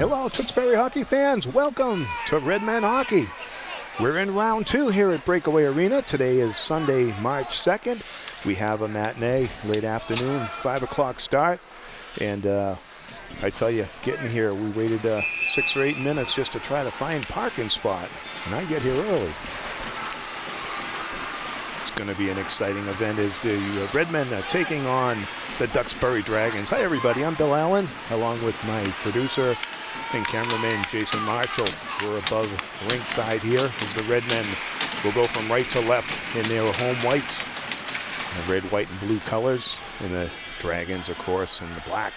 Hello, Duxbury hockey fans. Welcome to Redmen Hockey. We're in round 2 here at Breakaway Arena. Today is Sunday, March 2nd. We have a matinee, late afternoon, 5 o'clock start. And I tell you, getting here, we waited 6 or 8 minutes just to try to find parking spot. And I get here early. It's going to be an exciting event as the Redmen are taking on the Duxbury Dragons. Hi, everybody. I'm Bill Allen, along with my producer and cameraman, Jason Marshall. We're above ringside here as the Redmen will go from right to left in their home whites, the red, white, and blue colors, and the Dragons, of course, in the black,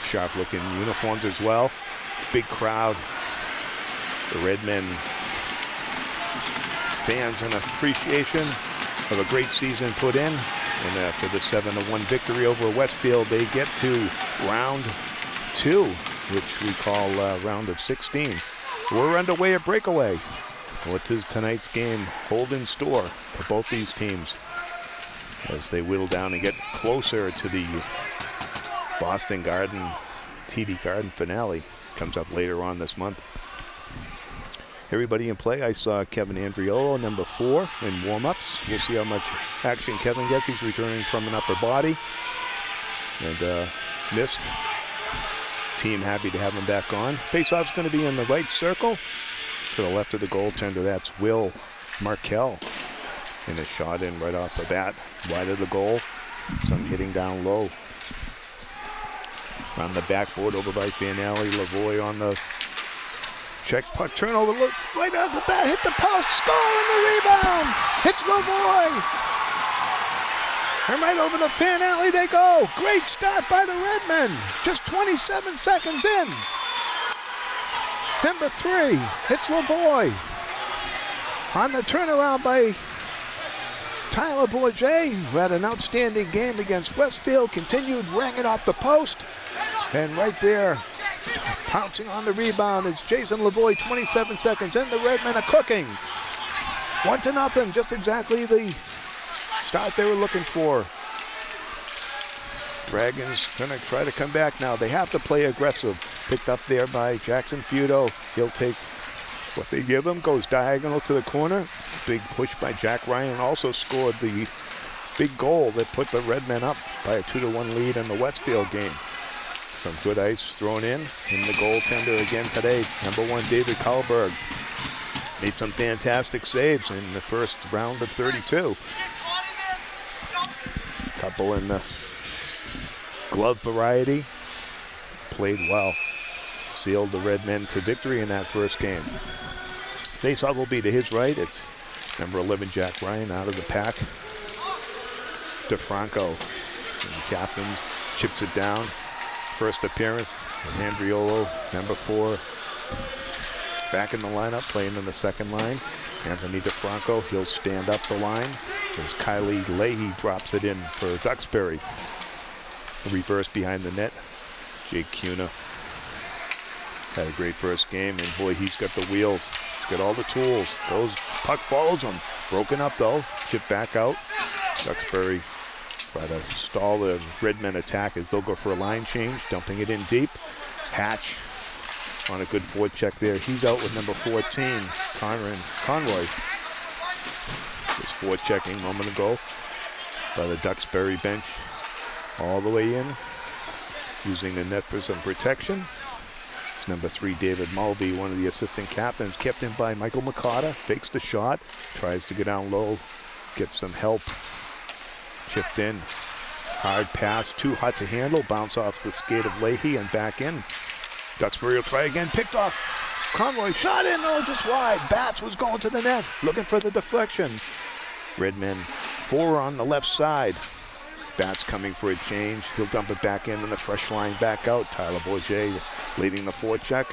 sharp-looking uniforms as well. Big crowd. The Redmen fans and appreciation of a great season put in. And after the 7-1 victory over Westfield, they get to round 2, which we call round of 16. We're underway at Breakaway. What does tonight's game hold in store for both these teams as they whittle down and get closer to the Boston Garden, TD Garden finale? Comes up later on this month. Everybody in play. I saw Kevin Andriolo, number 4, in warm-ups. We'll see how much action Kevin gets. He's returning from an upper body and missed. Team happy to have him back on. Face-off's going to be in the right circle. To the left of the goaltender, that's Will Markell. And a shot in right off the bat. Wide of the goal. Some hitting down low. On the backboard over by Fanelli. Lavoie on the check puck turnover. Look right off the bat. Hit the post. Score and the rebound. It's Lavoie. And right over the Fanelli they go. Great start by the Redmen. Just 27 seconds in. Number 3, it's Lavoie. On the turnaround by Tyler Bourget, who had an outstanding game against Westfield, continued, rang it off the post. And right there, pouncing on the rebound is Jason Lavoie, 27 seconds in. The Redmen are cooking. 1-0, just exactly the start they were looking for. Dragons gonna try to come back now. They have to play aggressive. Picked up there by Jackson Feudo. He'll take what they give him, goes diagonal to the corner. Big push by Jack Ryan, also scored the big goal that put the Redmen up by a 2-1 lead in the Westfield game. Some good ice thrown in the goaltender again today. Number 1, David Karlberg. Made some fantastic saves in the first round of 32. Couple in the glove variety. Played well. Sealed the Redmen to victory in that first game. Faceoff will be to his right. It's number 11, Jack Ryan, out of the pack. DeFranco, and captains, chips it down. First appearance, Andriolo, number 4, back in the lineup, playing in the second line. Anthony DeFranco, he'll stand up the line as Kylie Leahy drops it in for Duxbury. Reverse behind the net. Jake Cuna had a great first game, and boy, he's got the wheels. He's got all the tools. Goes, puck follows him. Broken up though, chipped back out. Duxbury try to stall the Redmen attack as they'll go for a line change, dumping it in deep. Hatch on a good forecheck there. He's out with number 14, Conroy. Was forechecking a moment ago by the Duxbury bench. All the way in, using the net for some protection. It's number 3, David Mulvey, one of the assistant captains, kept in by Michael McCarter. Fakes the shot, tries to get down low, gets some help. Chipped in, hard pass, too hot to handle, bounce off the skate of Leahy and back in. Duxbury will try again, picked off. Conroy shot in, oh, just wide. Batts was going to the net, looking for the deflection. Redmen 4 on the left side. Batts coming for a change. He'll dump it back in and the fresh line back out. Tyler Bourget leading the forecheck.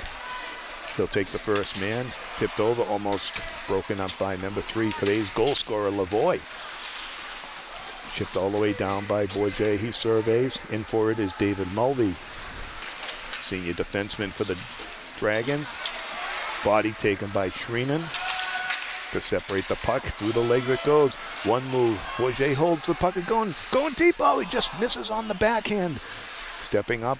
He'll take the first man. Tipped over, almost broken up by number 3, today's goal scorer, Lavoie. Chipped all the way down by Bourget. He surveys. In for it is David Mulvey, senior defenseman for the Dragons. Body taken by Shreenan to separate the puck. Through the legs it goes. One move. Bourget holds the puck and going deep. Oh, he just misses on the backhand. Stepping up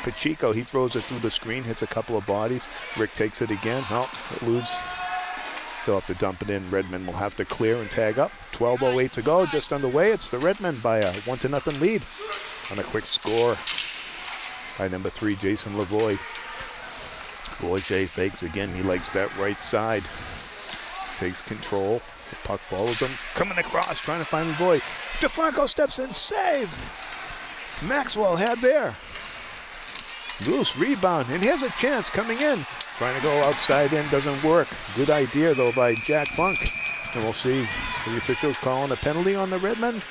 Pacheco, he throws it through the screen, hits a couple of bodies. Rick takes it again. Oh, it eludes. They'll have to dump it in. Redmond will have to clear and tag up. 12:08 to go, just underway. It's the Redmond by a 1-0 lead on a quick score by number 3, Jason Lavoie. Bourget fakes again. He likes that right side. Takes control. The puck follows him. Coming across, trying to find Lavoie. DeFranco steps in, save. Maxwell had there. Loose rebound, and here's a chance coming in. Trying to go outside in, doesn't work. Good idea, though, by Jack Funk. And we'll see the officials calling a penalty on the Redmen.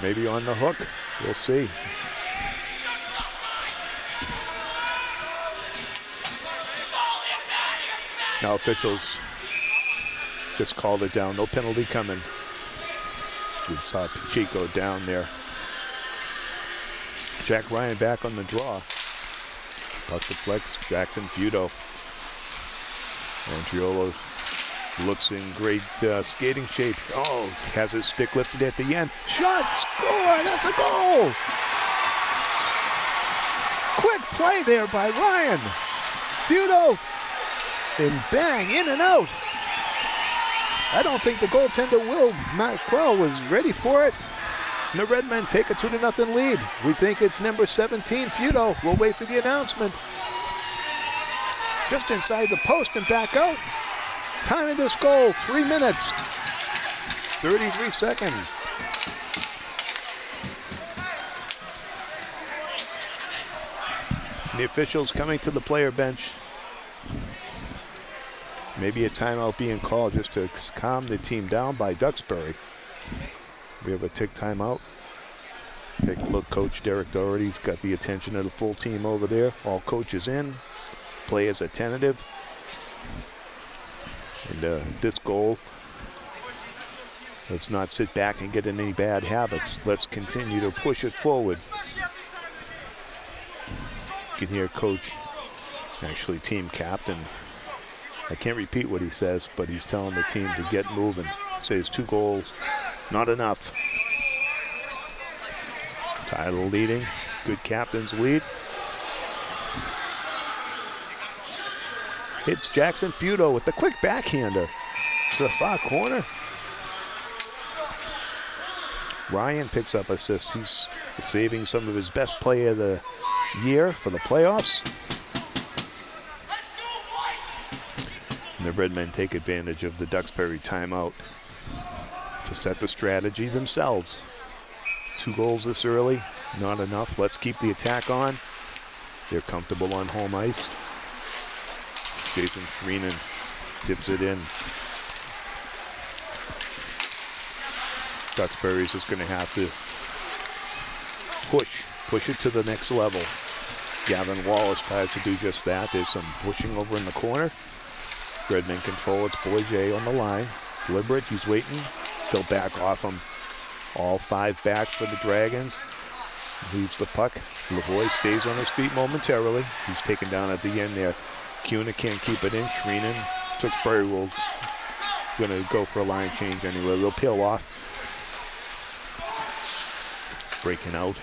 Maybe on the hook. We'll see. Now officials just called it down. No penalty coming. We saw Pacheco down there. Jack Ryan back on the draw. Puck deflects. Jackson Feudo. Andriolo looks in great skating shape. Oh, has his stick lifted at the end. Shot! Score! That's a goal! Quick play there by Ryan. Feudo. And bang, in and out. I don't think the goaltender Will Macquell was ready for it. And the Redmen take a 2-0 lead. We think it's number 17, Feudo. We'll wait for the announcement. Just inside the post and back out. Time of this goal, 3 minutes, 33 seconds. And the officials coming to the player bench. Maybe a timeout being called just to calm the team down by Duxbury. We have a tick timeout. Take a look, Coach Derek Doherty's got the attention of the full team over there. All coaches in, players are tentative. And this goal, let's not sit back and get in any bad habits. Let's continue to push it forward. You can hear Coach, actually team captain, I can't repeat what he says, but he's telling the team to get moving. Says 2 goals, not enough. Title leading, good captain's lead. Hits Jackson Feudo with the quick backhander to the far corner. Ryan picks up assist. He's saving some of his best play of the year for the playoffs. And the Redmen take advantage of the Duxbury timeout to set the strategy themselves. 2 goals this early, not enough. Let's keep the attack on. They're comfortable on home ice. Jason Shreenan dips it in. Duxbury's just going to have to push it to the next level. Gavin Wallace tries to do just that. There's some pushing over in the corner. Redmen control. It's Bourget on the line. Deliberate. He's waiting. They'll back off him. All 5 back for the Dragons. Leaves the puck. Lavoie stays on his feet momentarily. He's taken down at the end there. Kuna can't keep it in. Shreenan. Duxbury will going to go for a line change anyway. They'll peel off. Breaking out.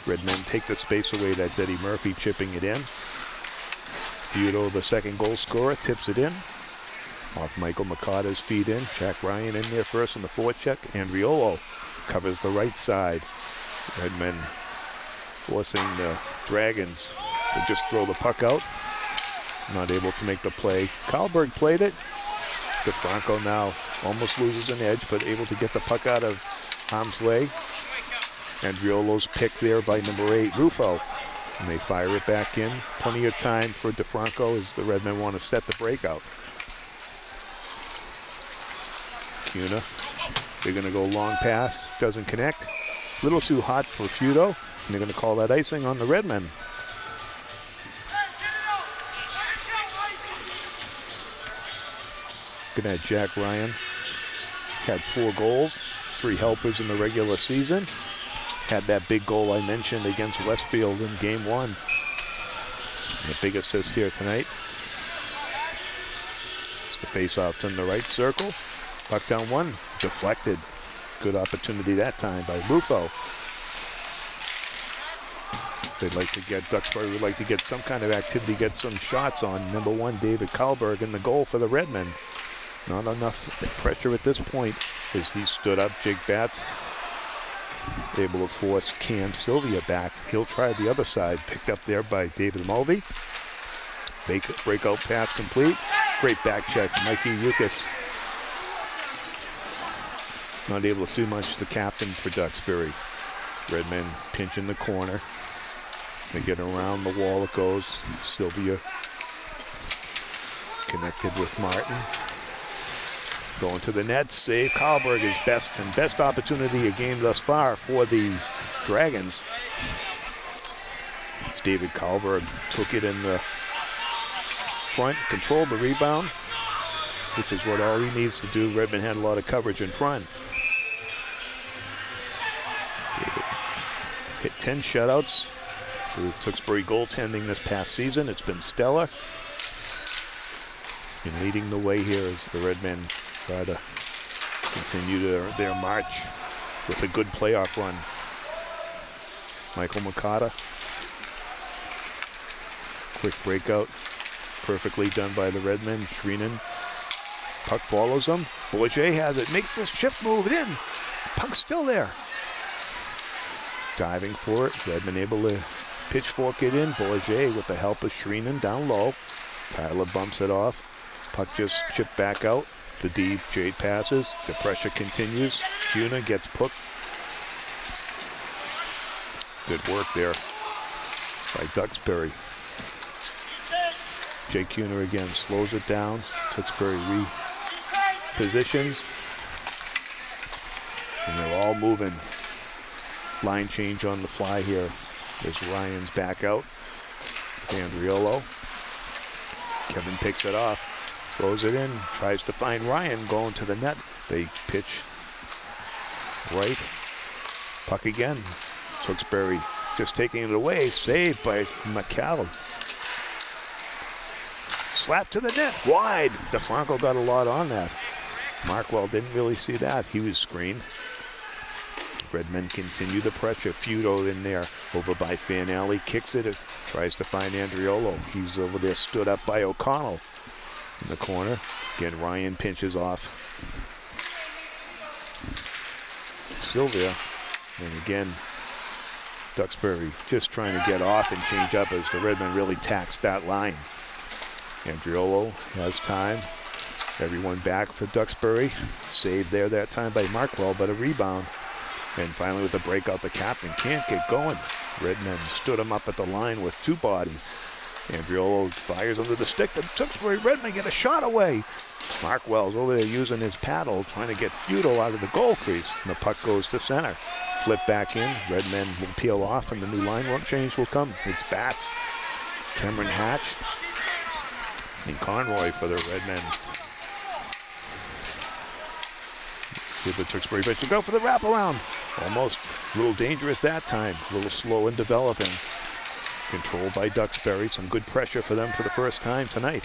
Redmen take the space away. That's Eddie Murphy chipping it in. Feudo, the second goal scorer, tips it in. Off Michael McCarter's feet in. Jack Ryan in there first on the forecheck. Andriolo covers the right side. Redmen forcing the Dragons to just throw the puck out. Not able to make the play. Karlberg played it. DeFranco now almost loses an edge, but able to get the puck out of harm's way. Andriolo's pick there by number 8, Rufo. And they fire it back in. Plenty of time for DeFranco as the Redmen want to set the breakout. Kuna, they're going to go long pass. Doesn't connect. A little too hot for Feudo. And they're going to call that icing on the Redmen. Looking at Jack Ryan. Had 4 goals, 3 helpers in the regular season. Had that big goal I mentioned against Westfield in game 1. And a big assist here tonight. It's the face-off in the right circle. Puck down 1, deflected. Good opportunity that time by Rufo. Duxbury would like to get some kind of activity, get some shots on number 1, David Kalberg, in the goal for the Redmen. Not enough pressure at this point as he stood up. Jake Batts able to force Cam Sylvia back. He'll try the other side. Picked up there by David Mulvey. Breakout pass complete. Great back check. Mikey Yukas not able to do much. The captain for Duxbury. Redmen pinch in the corner. They get around the wall. It goes. Sylvia connected with Martin. Going to the net, save. Kalberg is best opportunity a game thus far for the Dragons. David Kalberg took it in the front, controlled the rebound, which is what all he needs to do. Redmond had a lot of coverage in front. David hit 10 shutouts for the Duxbury goaltending this past season. It's been stellar. And leading the way here as the Redmen try to continue their march with a good playoff run. Michael Makata. Quick breakout. Perfectly done by the Redmen. Shreenan. Puck follows them. Bourget has it. Makes this shift move in. Puck's still there. Diving for it. Redmen able to pitchfork it in. Bourget with the help of Shreenan down low. Tyler bumps it off. Puck just chipped back out. The deep Jade passes. The pressure continues. Cuna gets put. Good work there. It's by Duxbury. Jay Cuna again slows it down. Duxbury repositions. And they're all moving. Line change on the fly here. There's Ryan's back out. Andriolo. Kevin picks it off. Throws it in, tries to find Ryan, going to the net. They pitch right. Puck again. Duxbury just taking it away. Saved by McCall. Slap to the net, wide. DeFranco got a lot on that. Markwell didn't really see that. He was screened. Redmen continue the pressure. Feudo in there, over by Fanelli, kicks it, tries to find Andriolo. He's over there, stood up by O'Connell. In the corner. Again, Ryan pinches off Sylvia. And again, Duxbury just trying to get off and change up as the Redmen really taxed that line. Andriolo has time. Everyone back for Duxbury. Saved there that time by Markwell, but a rebound. And finally with the breakout, the captain can't get going. Redmen stood him up at the line with 2 bodies. Andriolo fires under the stick. The Duxbury Redmen get a shot away. Markwell's over there using his paddle, trying to get Feudo out of the goal crease. And the puck goes to center. Flip back in. Redmen will peel off, and the new line change will come. It's Batts, Cameron Hatch, and Conroy for the Redmen. Give the Duxbury pitch to go for the wraparound. Almost a little dangerous that time. A little slow in developing. Controlled by Duxbury. Some good pressure for them for the first time tonight.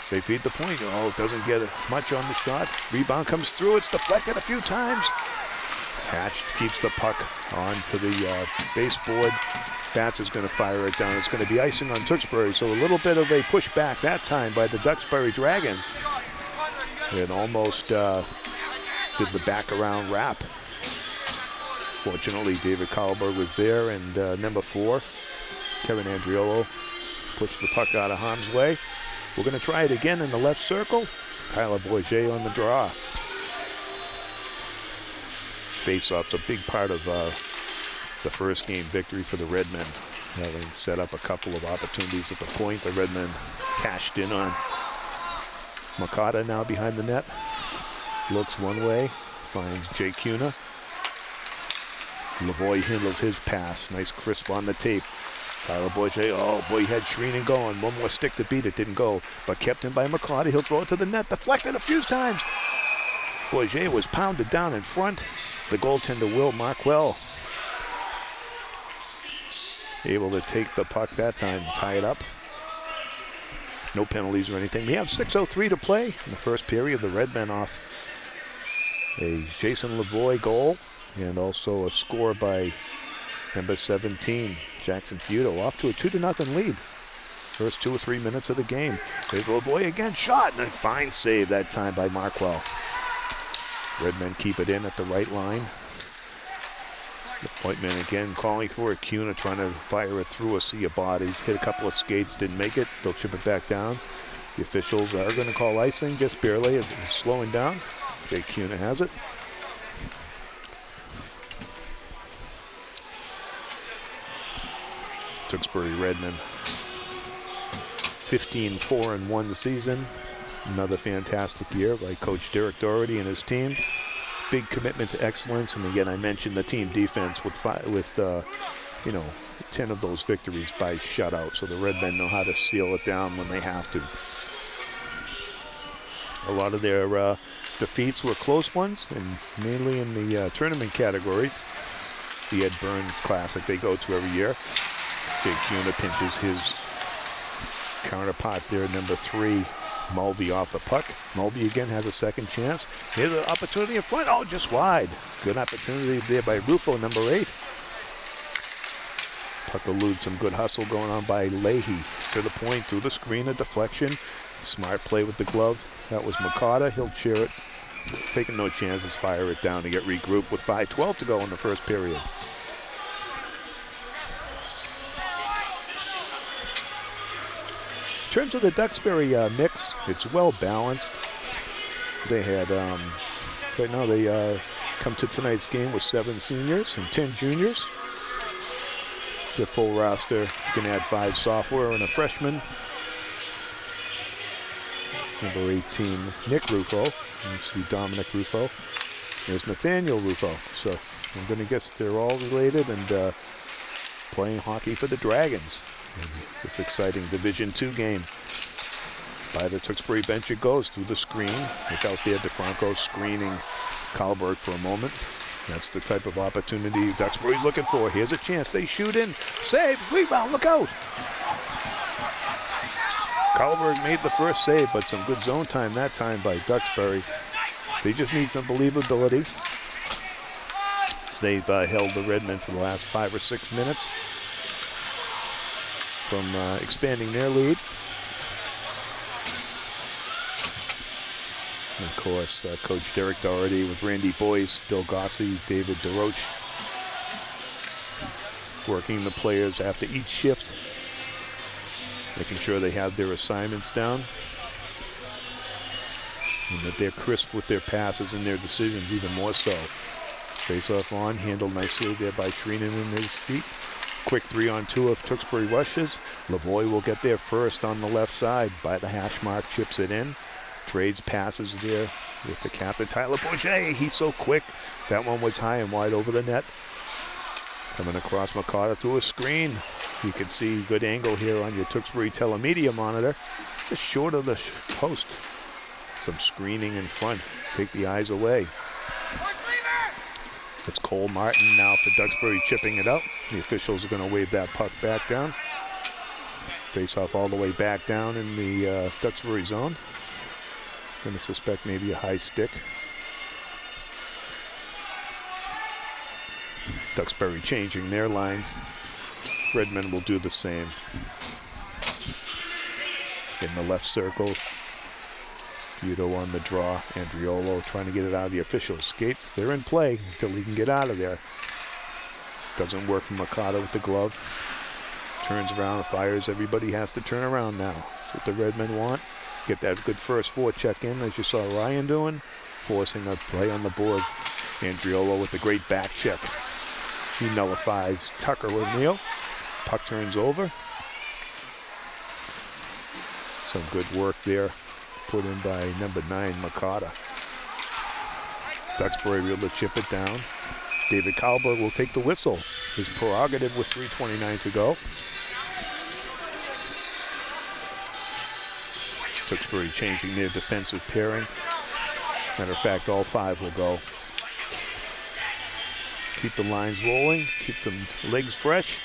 They feed the point. Oh, it doesn't get much on the shot. Rebound comes through. It's deflected a few times. Hatch keeps the puck onto the baseboard. Batts is going to fire it down. It's going to be icing on Duxbury. So a little bit of a pushback that time by the Duxbury Dragons. And almost did the back around wrap. Fortunately, David Kalberg was there, and number 4, Kevin Andriolo, pushed the puck out of harm's way. We're going to try it again in the left circle. Tyler Bourget on the draw. Face-off's a big part of the first game victory for the Redmen. Having set up a couple of opportunities at the point, the Redmen cashed in on. Makata now behind the net. Looks one way, finds Jay Cuna. Lavoie handles his pass. Nice crisp on the tape. Tyler Bourget, oh boy, he had Shreenan going. One more stick to beat it, didn't go. But kept in by McCarty. He'll throw it to the net. Deflected a few times. Bourget was pounded down in front. The goaltender, Will Markwell, able to take the puck that time, tie it up. No penalties or anything. We have 6:03 to play in the first period. The Redmen off a Jason Lavoie goal and also a score by Number 17, Jackson Feudo, off to a 2-0 lead. First 2 or 3 minutes of the game. There's Lavoie again, shot, and a fine save that time by Markwell. Redmen keep it in at the right line. The point man again calling for it. Cuna trying to fire it through a sea of bodies. Hit a couple of skates, didn't make it. They'll chip it back down. The officials are going to call icing, just barely, as it's slowing down. Jay Cuna has it. Duxbury Redmen 15-4-1 season. Another fantastic year by Coach Derek Doherty and his team. Big commitment to excellence, and again, I mentioned the team defense with 10 of those victories by shutout. So the Redmen know how to seal it down when they have to. A lot of their defeats were close ones, and mainly in the tournament categories. The Ed Burns Classic they go to every year. Jake Cuna pinches his counterpart there, number 3, Mulvey off the puck. Mulvey again has a second chance. Here's an opportunity in front. Oh, just wide. Good opportunity there by Rufo, number 8. Puck eludes, some good hustle going on by Leahy. To the point, to the screen, a deflection. Smart play with the glove. That was Makata. He'll cheer it. Taking no chances, fire it down to get regrouped with 5:12 to go in the first period. In terms of the Duxbury mix, it's well balanced. They had, right now they come to tonight's game with 7 seniors and 10 juniors. The full roster, you can add 5 sophomore and a freshman. Number 18, Nick Rufo. You see Dominic Rufo. There's Nathaniel Rufo. So I'm going to guess they're all related and playing hockey for the Dragons. This exciting Division II game. By the Tewksbury bench it goes through the screen. Look out there, DeFranco screening Kalberg for a moment. That's the type of opportunity Duxbury's looking for. Here's a chance. They shoot in. Save. Rebound. Look out. Kalberg made the first save, but some good zone time that time by Duxbury. They just need some believability. They've held the Redmen for the last 5 or 6 minutes from expanding their lead. And of course, Coach Derek Doherty with Randy Boyce, Bill Gossi, David DeRoche, working the players after each shift, making sure they have their assignments down and that they're crisp with their passes and their decisions, even more so. Face-off on, handled nicely there by Shreenan in his feet. Quick 3-on-2 of Tewksbury rushes. Lavoie will get there first on the left side by the hash mark, chips it in. Trades passes there with the captain, Tyler Bourget. He's so quick. That one was high and wide over the net. Coming across Makata through a screen. You can see good angle here on your Tewksbury telemedia monitor. Just short of the post. Some screening in front. Take the eyes away. It's Cole Martin now for Duxbury chipping it up. The officials are going to wave that puck back down. Face off all the way back down in the Duxbury zone. Going to suspect maybe a high stick. Duxbury changing their lines. Redmen will do the same. In the left circle. Feudo on the draw. Andriolo trying to get it out of the official skates. They're in play until he can get out of there. Doesn't work for Makata with the glove. Turns around, fires. Everybody has to turn around now. That's what the Redmen want. Get that good first forecheck in, as you saw Ryan doing. Forcing a play on the boards. Andriolo with a great back check. He nullifies Tucker O'Neill. Puck turns over. Some good work there. Put in by number 9, Makata. Duxbury will chip it down. David Kalberg will take the whistle. His prerogative with 3:29 to go. Tewksbury changing their defensive pairing. Matter of fact, all 5 will go. Keep the lines rolling. Keep them legs fresh.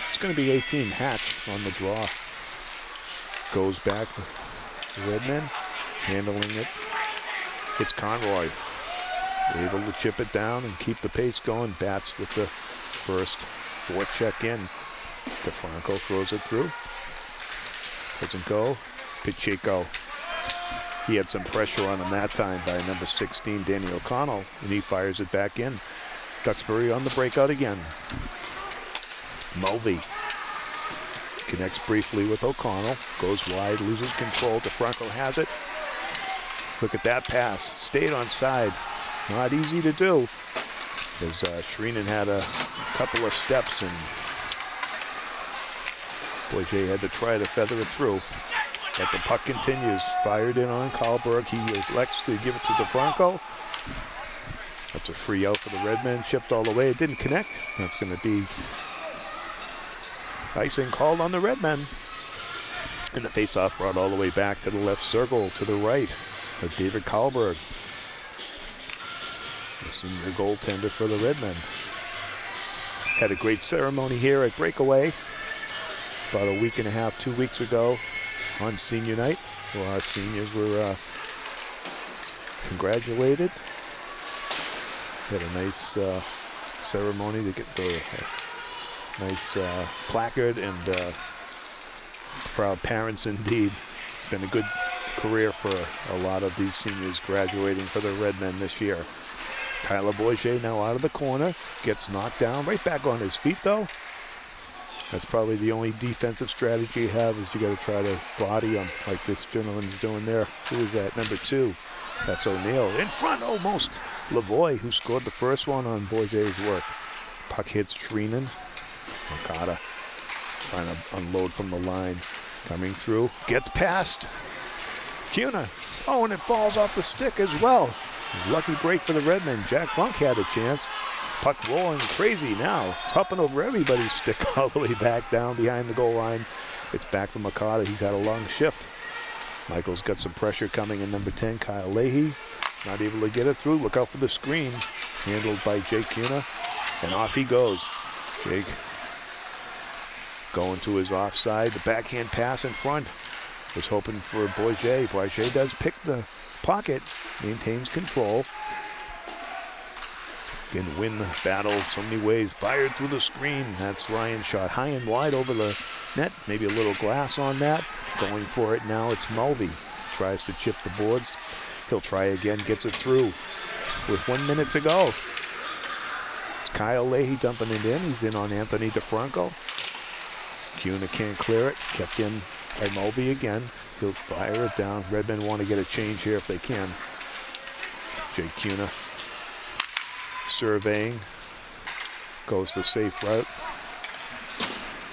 It's going to be 18 Hatch on the draw. Goes back, Redmen handling it. It's Conroy. able to chip it down and keep the pace going. Bats with the first forecheck in. DeFranco throws it through. Doesn't go. Pacheco. He had some pressure on him that time by number 16, Danny O'Connell, and he fires it back in. Duxbury on the breakout again. Mulvey connects briefly with O'Connell, goes wide, loses control. DeFranco has it. Look at that pass. Stayed on side. Not easy to do, as Shreenan had a couple of steps and Boyer had to try to feather it through. But the puck continues. Fired in on Karlberg. He elects to give it to DeFranco. That's a free out for the Redmen. Chipped all the way. It didn't connect. That's going to be icing called on the Redmen. And the faceoff brought all the way back to the left circle to the right of David Karlberg, the senior goaltender for the Redmen. Had a great ceremony here at Breakaway about a week and a half, 2 weeks ago on senior night, where our seniors were congratulated. Had a nice ceremony to get the nice placard, and proud parents indeed. It's been a good career for a lot of these seniors graduating for the Redmen this year. Tyler Boyer now out of the corner, gets knocked down, right back on his feet though. That's probably the only defensive strategy you have, is you got to try to body him like this gentleman's doing there. Who is that? Number 2. That's O'Neill. In front almost. Lavoie, who scored the first one on Boyer's work. Puck hits Shreenan. Okada trying to unload from the line. Coming through. Gets past Cuna. Oh, and it falls off the stick as well. Lucky break for the Redmen. Jack Funk had a chance. Puck rolling crazy now. It's hopping over everybody's stick all the way back down behind the goal line. It's back from Okada. He's had a long shift. Michael's got some pressure coming in number 10, Kyle Leahy. Not able to get it through. Look out for the screen. Handled by Jake Cuna. And off he goes. Jake going to his offside. The backhand pass in front. Was hoping for Boyer. Boyer does pick the pocket. Maintains control. Can win the battle so many ways. Fired through the screen. That's Ryan's shot. High and wide over the net. Maybe a little glass on that. Going for it now. It's Mulvey. Tries to chip the boards. He'll try again. Gets it through. With 1 minute to go. It's Kyle Leahy dumping it in. He's in on Anthony DeFranco. Cuna can't clear it. Kept in by Mulvey again. He'll fire it down. Redmen want to get a change here if they can. Jake Cuna surveying. Goes the safe route.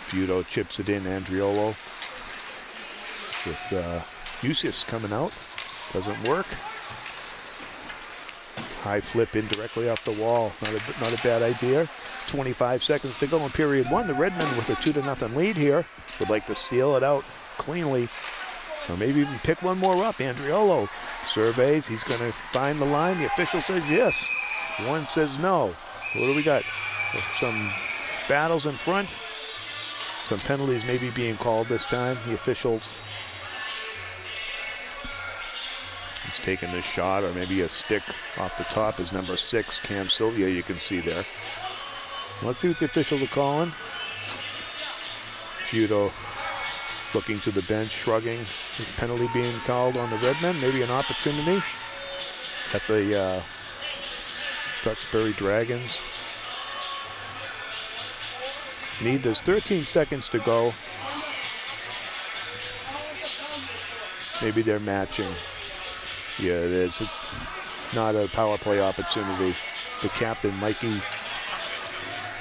Budo chips it in. Andriolo with Usis coming out. Doesn't work. High flip in directly off the wall. Not a bad idea. 25 seconds to go in period 1. The Redmen with a 2-0 lead here. Would like to seal it out cleanly. Or maybe even pick one more up. Andriolo surveys. He's going to find the line. The official says yes. One says no. What do we got? Some battles in front. Some penalties maybe being called this time. The officials. He's taking this shot, or maybe a stick off the top is number 6, Cam Sylvia, you can see there. Let's see what the officials are calling. Budo looking to the bench, shrugging. Is penalty being called on the Redmen? Maybe an opportunity at the Duxbury Dragons. There's 13 seconds to go. Maybe they're matching. Yeah, it is. It's not a power play opportunity. The captain, Mikey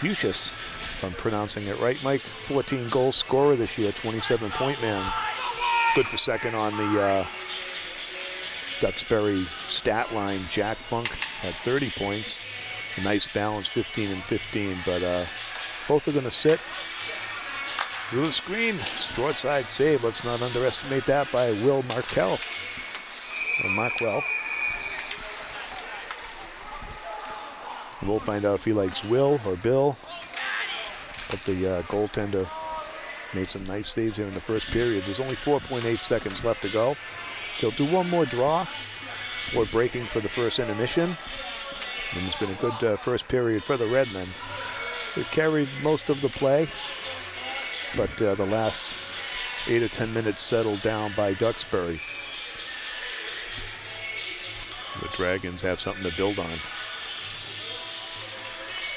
Usis, if I'm pronouncing it right, Mike, 14 goal scorer this year, 27-point man. Good for second on the Duxbury stat line. Jack Funk had 30 points. A nice balance, 15 and 15, but both are going to sit. Through the screen, short side save. Let's not underestimate that by Will Markell. Or Markwell. We'll find out if he likes Will or Bill. But the goaltender made some nice saves here in the first period. There's only 4.8 seconds left to go. He'll do one more draw before breaking for the first intermission. And it's been a good first period for the Redmen. They've carried most of the play, but the last 8 or 10 minutes settled down by Duxbury. The Dragons have something to build on.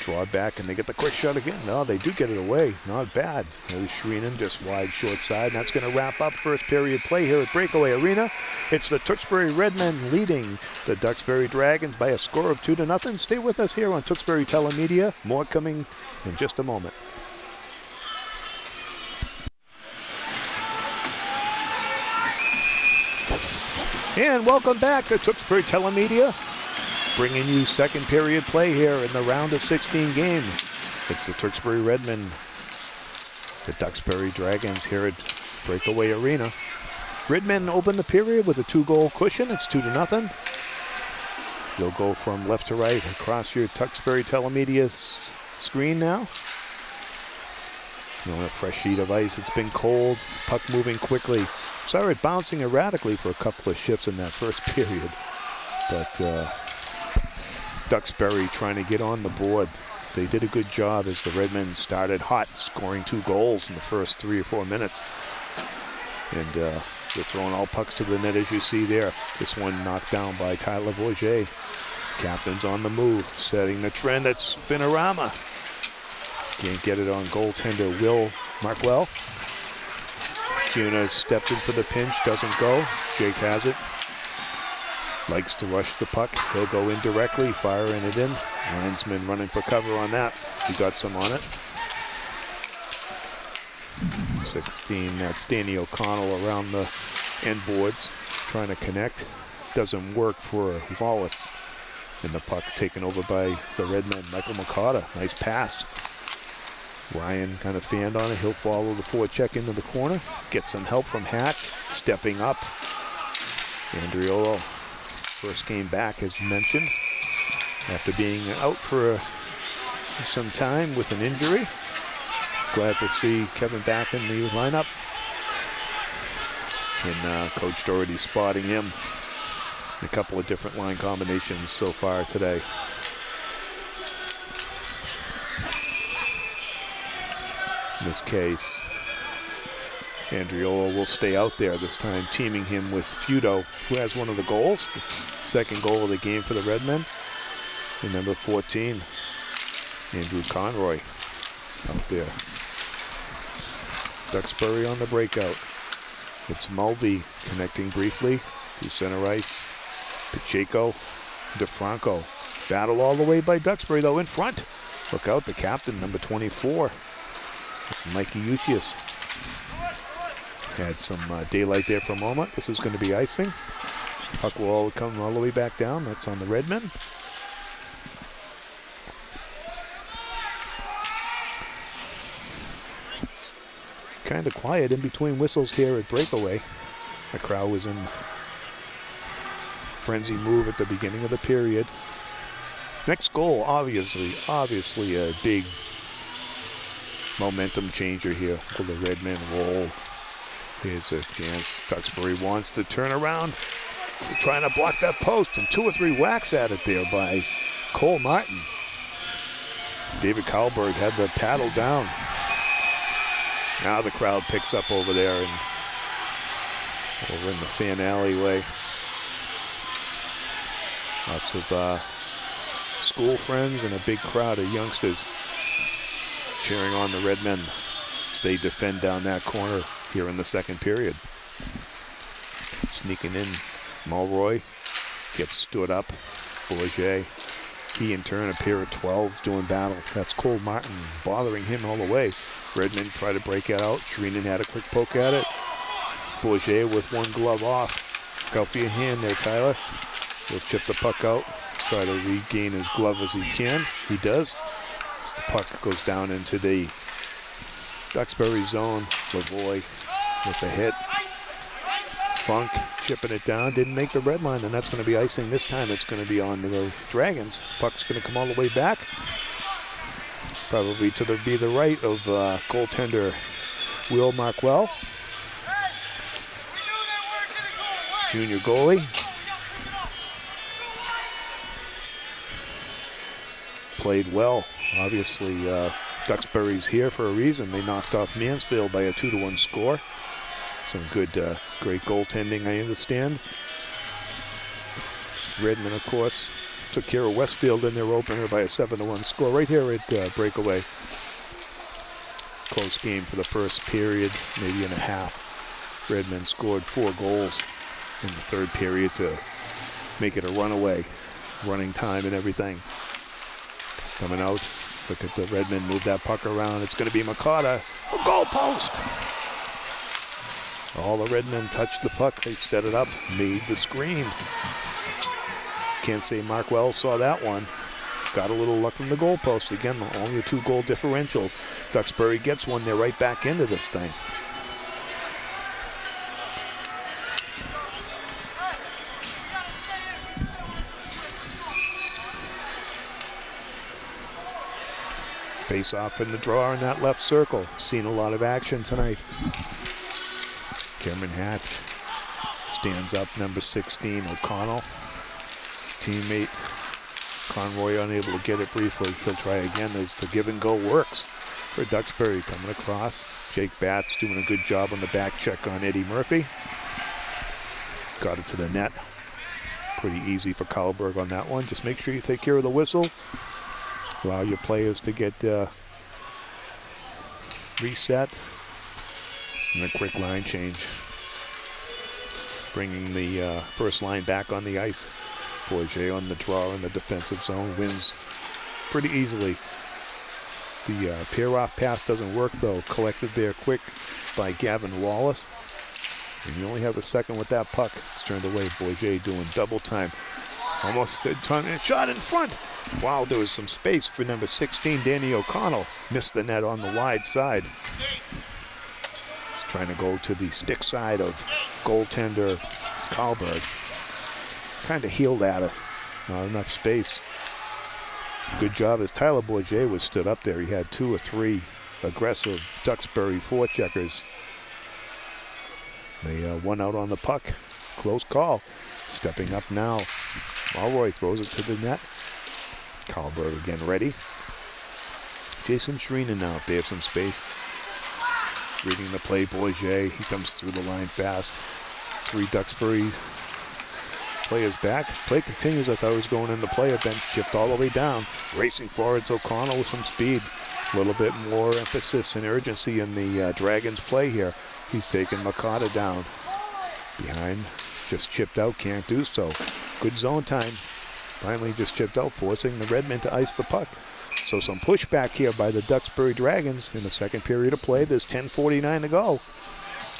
Draw back, and they get the quick shot again. No, they do get it away. Not bad. There's Shreenan, just wide, short side. And that's going to wrap up first period play here at Breakaway Arena. It's the Duxbury Redmen leading the Duxbury Dragons by a score of 2-0. Stay with us here on Duxbury Telemedia. More coming in just a moment. And welcome back to Duxbury Telemedia, bringing you second period play here in the round of 16 game. It's the Duxbury Redmen, the Duxbury Dragons here at Breakaway Arena. Redmen open the period with a 2-goal cushion. It's 2-0. You'll go from left to right across your Duxbury Telemedia screen now. On a fresh sheet of ice. It's been cold, puck moving quickly. Saw it bouncing erratically for a couple of shifts in that first period. But Duxbury trying to get on the board. They did a good job as the Redmen started hot, scoring 2 goals in the first 3 or 4 minutes. And they're throwing all pucks to the net, as you see there. This one knocked down by Tyler Bourget. Captain's on the move, setting the trend at Spinorama. Can't get it on goaltender Will Markwell. Kuna stepped in for the pinch, doesn't go. Jake has it. Likes to rush the puck. He'll go in directly, firing it in. Linesman running for cover on that. He got some on it. 16, that's Danny O'Connell around the end boards, trying to connect. Doesn't work for Wallace. And the puck taken over by the Redmen, Michael McCarter. Nice pass. Ryan kind of fanned on it. He'll follow the forecheck into the corner. Get some help from Hatch. Stepping up. Andriolo, first game back, as mentioned, after being out for some time with an injury. Glad to see Kevin back in the lineup. And Coach Doherty spotting him in a couple of different line combinations so far today. In this case, Andriolo will stay out there this time, teaming him with Feudo, who has one of the goals. Second goal of the game for the Redmen. And number 14, Andrew Conroy out there. Duxbury on the breakout. It's Mulvey connecting briefly to center ice. Pacheco, DeFranco. Battle all the way by Duxbury, though, in front. Look out, the captain, number 24. Mikey Eustace. Had some daylight there for a moment. This is going to be icing. Puck will come all the way back down. That's on the Redmen. Kind of quiet in between whistles here at Breakaway. The crowd was in frenzy move at the beginning of the period. Next goal, obviously a big momentum changer here. Will the Redmen roll? Here's a chance. Duxbury wants to turn around. They're trying to block that post, and 2 or 3 whacks at it there by Cole Martin. David Kalberg had the paddle down. Now the crowd picks up over there and over in the fan alleyway. Lots of school friends and a big crowd of youngsters cheering on the Redmen as they defend down that corner here in the second period. Sneaking in, Mulroy gets stood up. Bourget, he in turn a pair of 12s doing battle. That's Cole Martin bothering him all the way. Redmen try to break it out. Shreenan had a quick poke at it. Bourget with one glove off. Look out for your hand there, Tyler. He'll chip the puck out. Try to regain his glove as he can. He does. As the puck goes down into the Duxbury zone. Lavoie with the hit. Funk chipping it down. Didn't make the red line, and that's going to be icing. This time it's going to be on the Dragons. Puck's going to come all the way back. Probably to be the right of goaltender Will Markwell. Junior goalie. played well. Obviously, Duxbury's here for a reason. They knocked off Mansfield by a 2-1 score. Some good, great goaltending, I understand. Redmond, of course, took care of Westfield in their opener by a 7-1 score right here at Breakaway. Close game for the first period, maybe and a half. Redmond scored 4 goals in the third period to make it a runaway, running time and everything. Coming out, look at the Redmond move that puck around. It's going to be Makata, a goal post. All the Redmen touched the puck. They set it up, made the screen. Can't say Mark Wells saw that one. Got a little luck from the goalpost. Again, only a 2-goal differential. Duxbury gets one. They're right back into this thing. Face off in the draw in that left circle. Seen a lot of action tonight. Cameron Hatch stands up, number 16, O'Connell. Teammate Conroy unable to get it briefly. He'll try again as the give and go works for Duxbury. Coming across. Jake Batts doing a good job on the back check on Eddie Murphy. Got it to the net. Pretty easy for Karlberg on that one. Just make sure you take care of the whistle. Allow your players to get reset. And a quick line change. Bringing the first line back on the ice. Bourget on the draw in the defensive zone. Wins pretty easily. The pair-off pass doesn't work though. Collected there quick by Gavin Wallace. And you only have a second with that puck. It's turned away. Bourget doing double time. Almost a shot in front. Wow, there was some space for number 16, Danny O'Connell. Missed the net on the wide side. He's trying to go to the stick side of goaltender Karlberg. Kind of healed at it. Not enough space. Good job as Tyler Bourget was stood up there. He had 2 or 3 aggressive Duxbury forecheckers. They won out on the puck. Close call. Stepping up now. Malroy throws it to the net. Karlberg again ready. Jason Shreenan now if they have some space. Reading the play, Bourget. He comes through the line fast. 3 Duxbury players back. Play continues. I thought it was going in the player bench. Chipped all the way down. Racing forwards, O'Connell with some speed. A little bit more emphasis and urgency in the Dragons play here. He's taking Makata down. Behind, just chipped out, can't do so. Good zone time. Finally just chipped out, forcing the Redmen to ice the puck. So some pushback here by the Duxbury Dragons in the second period of play. There's 10:49 to go.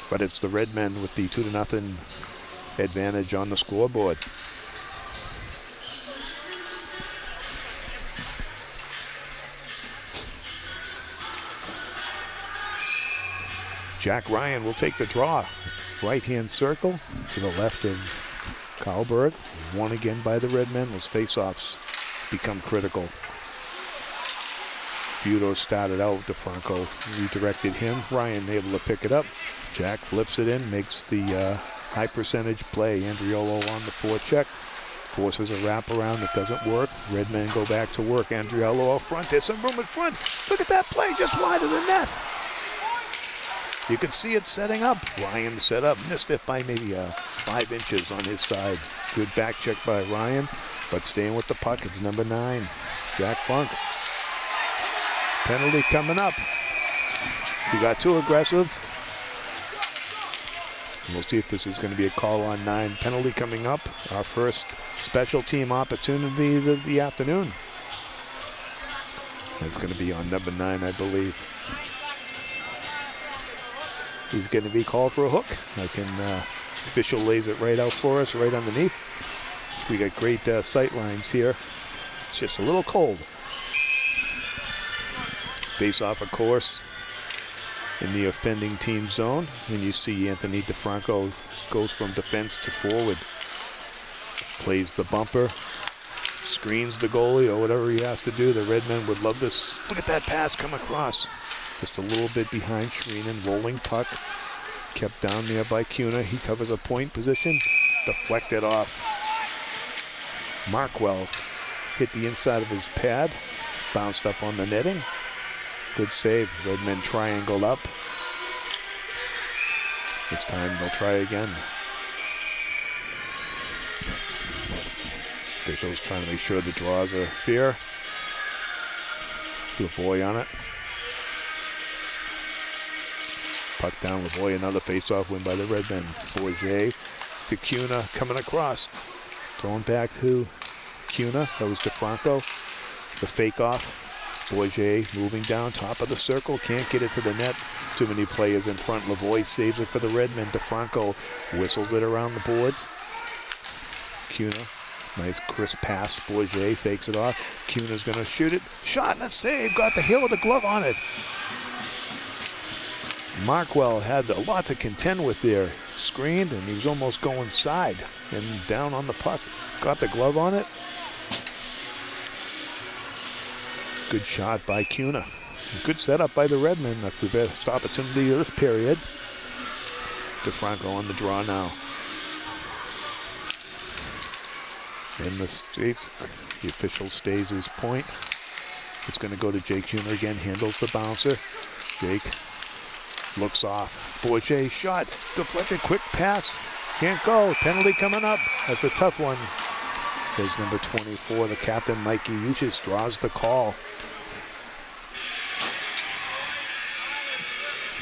But it's the Redmen with the 2-0 advantage on the scoreboard. Jack Ryan will take the draw. Right-hand circle to the left of Karlberg. Won again by the Redmen. Those face-offs become critical. Budo started out. DeFranco redirected him. Ryan able to pick it up. Jack flips it in, makes the high percentage play. Andriolo on the forecheck. Forces a wraparound. It doesn't work. Redmen go back to work. Andriolo out front. There's some room in front. Look at that play just wide of the net. You can see it setting up. Ryan set up. Missed it by maybe 5 inches on his side. Good back check by Ryan. But staying with the puck, it's number 9. Jack Funk. Penalty coming up. He got too aggressive. We'll see if this is going to be a call on 9. Penalty coming up. Our first special team opportunity of the afternoon. It's going to be on number 9, I believe. He's going to be called for a hook. Official lays it right out for us, right underneath. We got great sight lines here. It's just a little cold. Face off, of course, in the offending team zone. And you see Anthony DeFranco goes from defense to forward. Plays the bumper, screens the goalie or whatever he has to do. The Redmen would love this. Look at that pass come across. Just a little bit behind Shreenan, rolling puck. Kept down there by Cuna. He covers a point position. Deflected off. Markwell hit the inside of his pad. Bounced up on the netting. Good save. Redmen triangled up. This time they'll try again. Officials trying to make sure the draws are fair. Lavoie on it. Puck down, Lavoie, another face-off win by the Redmen. Bourget to Cuna coming across. Thrown back to Cuna. That was DeFranco. The fake-off. Bourget moving down, top of the circle. Can't get it to the net. Too many players in front. Lavoie saves it for the Redmen. DeFranco whistles it around the boards. Cuna. Nice crisp pass. Bourget fakes it off. Cuna's going to shoot it. Shot and a save. Got the heel with the glove on it. Markwell had a lot to contend with there. Screened, and he was almost going side and down on the puck. Got the glove on it. Good shot by Cuna. Good setup by the Redmen. That's the best opportunity of this period. DeFranco on the draw now. In the States, the official stays his point. It's going to go to Jake Cuna again. Handles the bouncer. Jake looks off. Bourget shot. Deflected. Quick pass. Can't go. Penalty coming up. That's a tough one. There's number 24, the captain, Mikey Ushis, draws the call.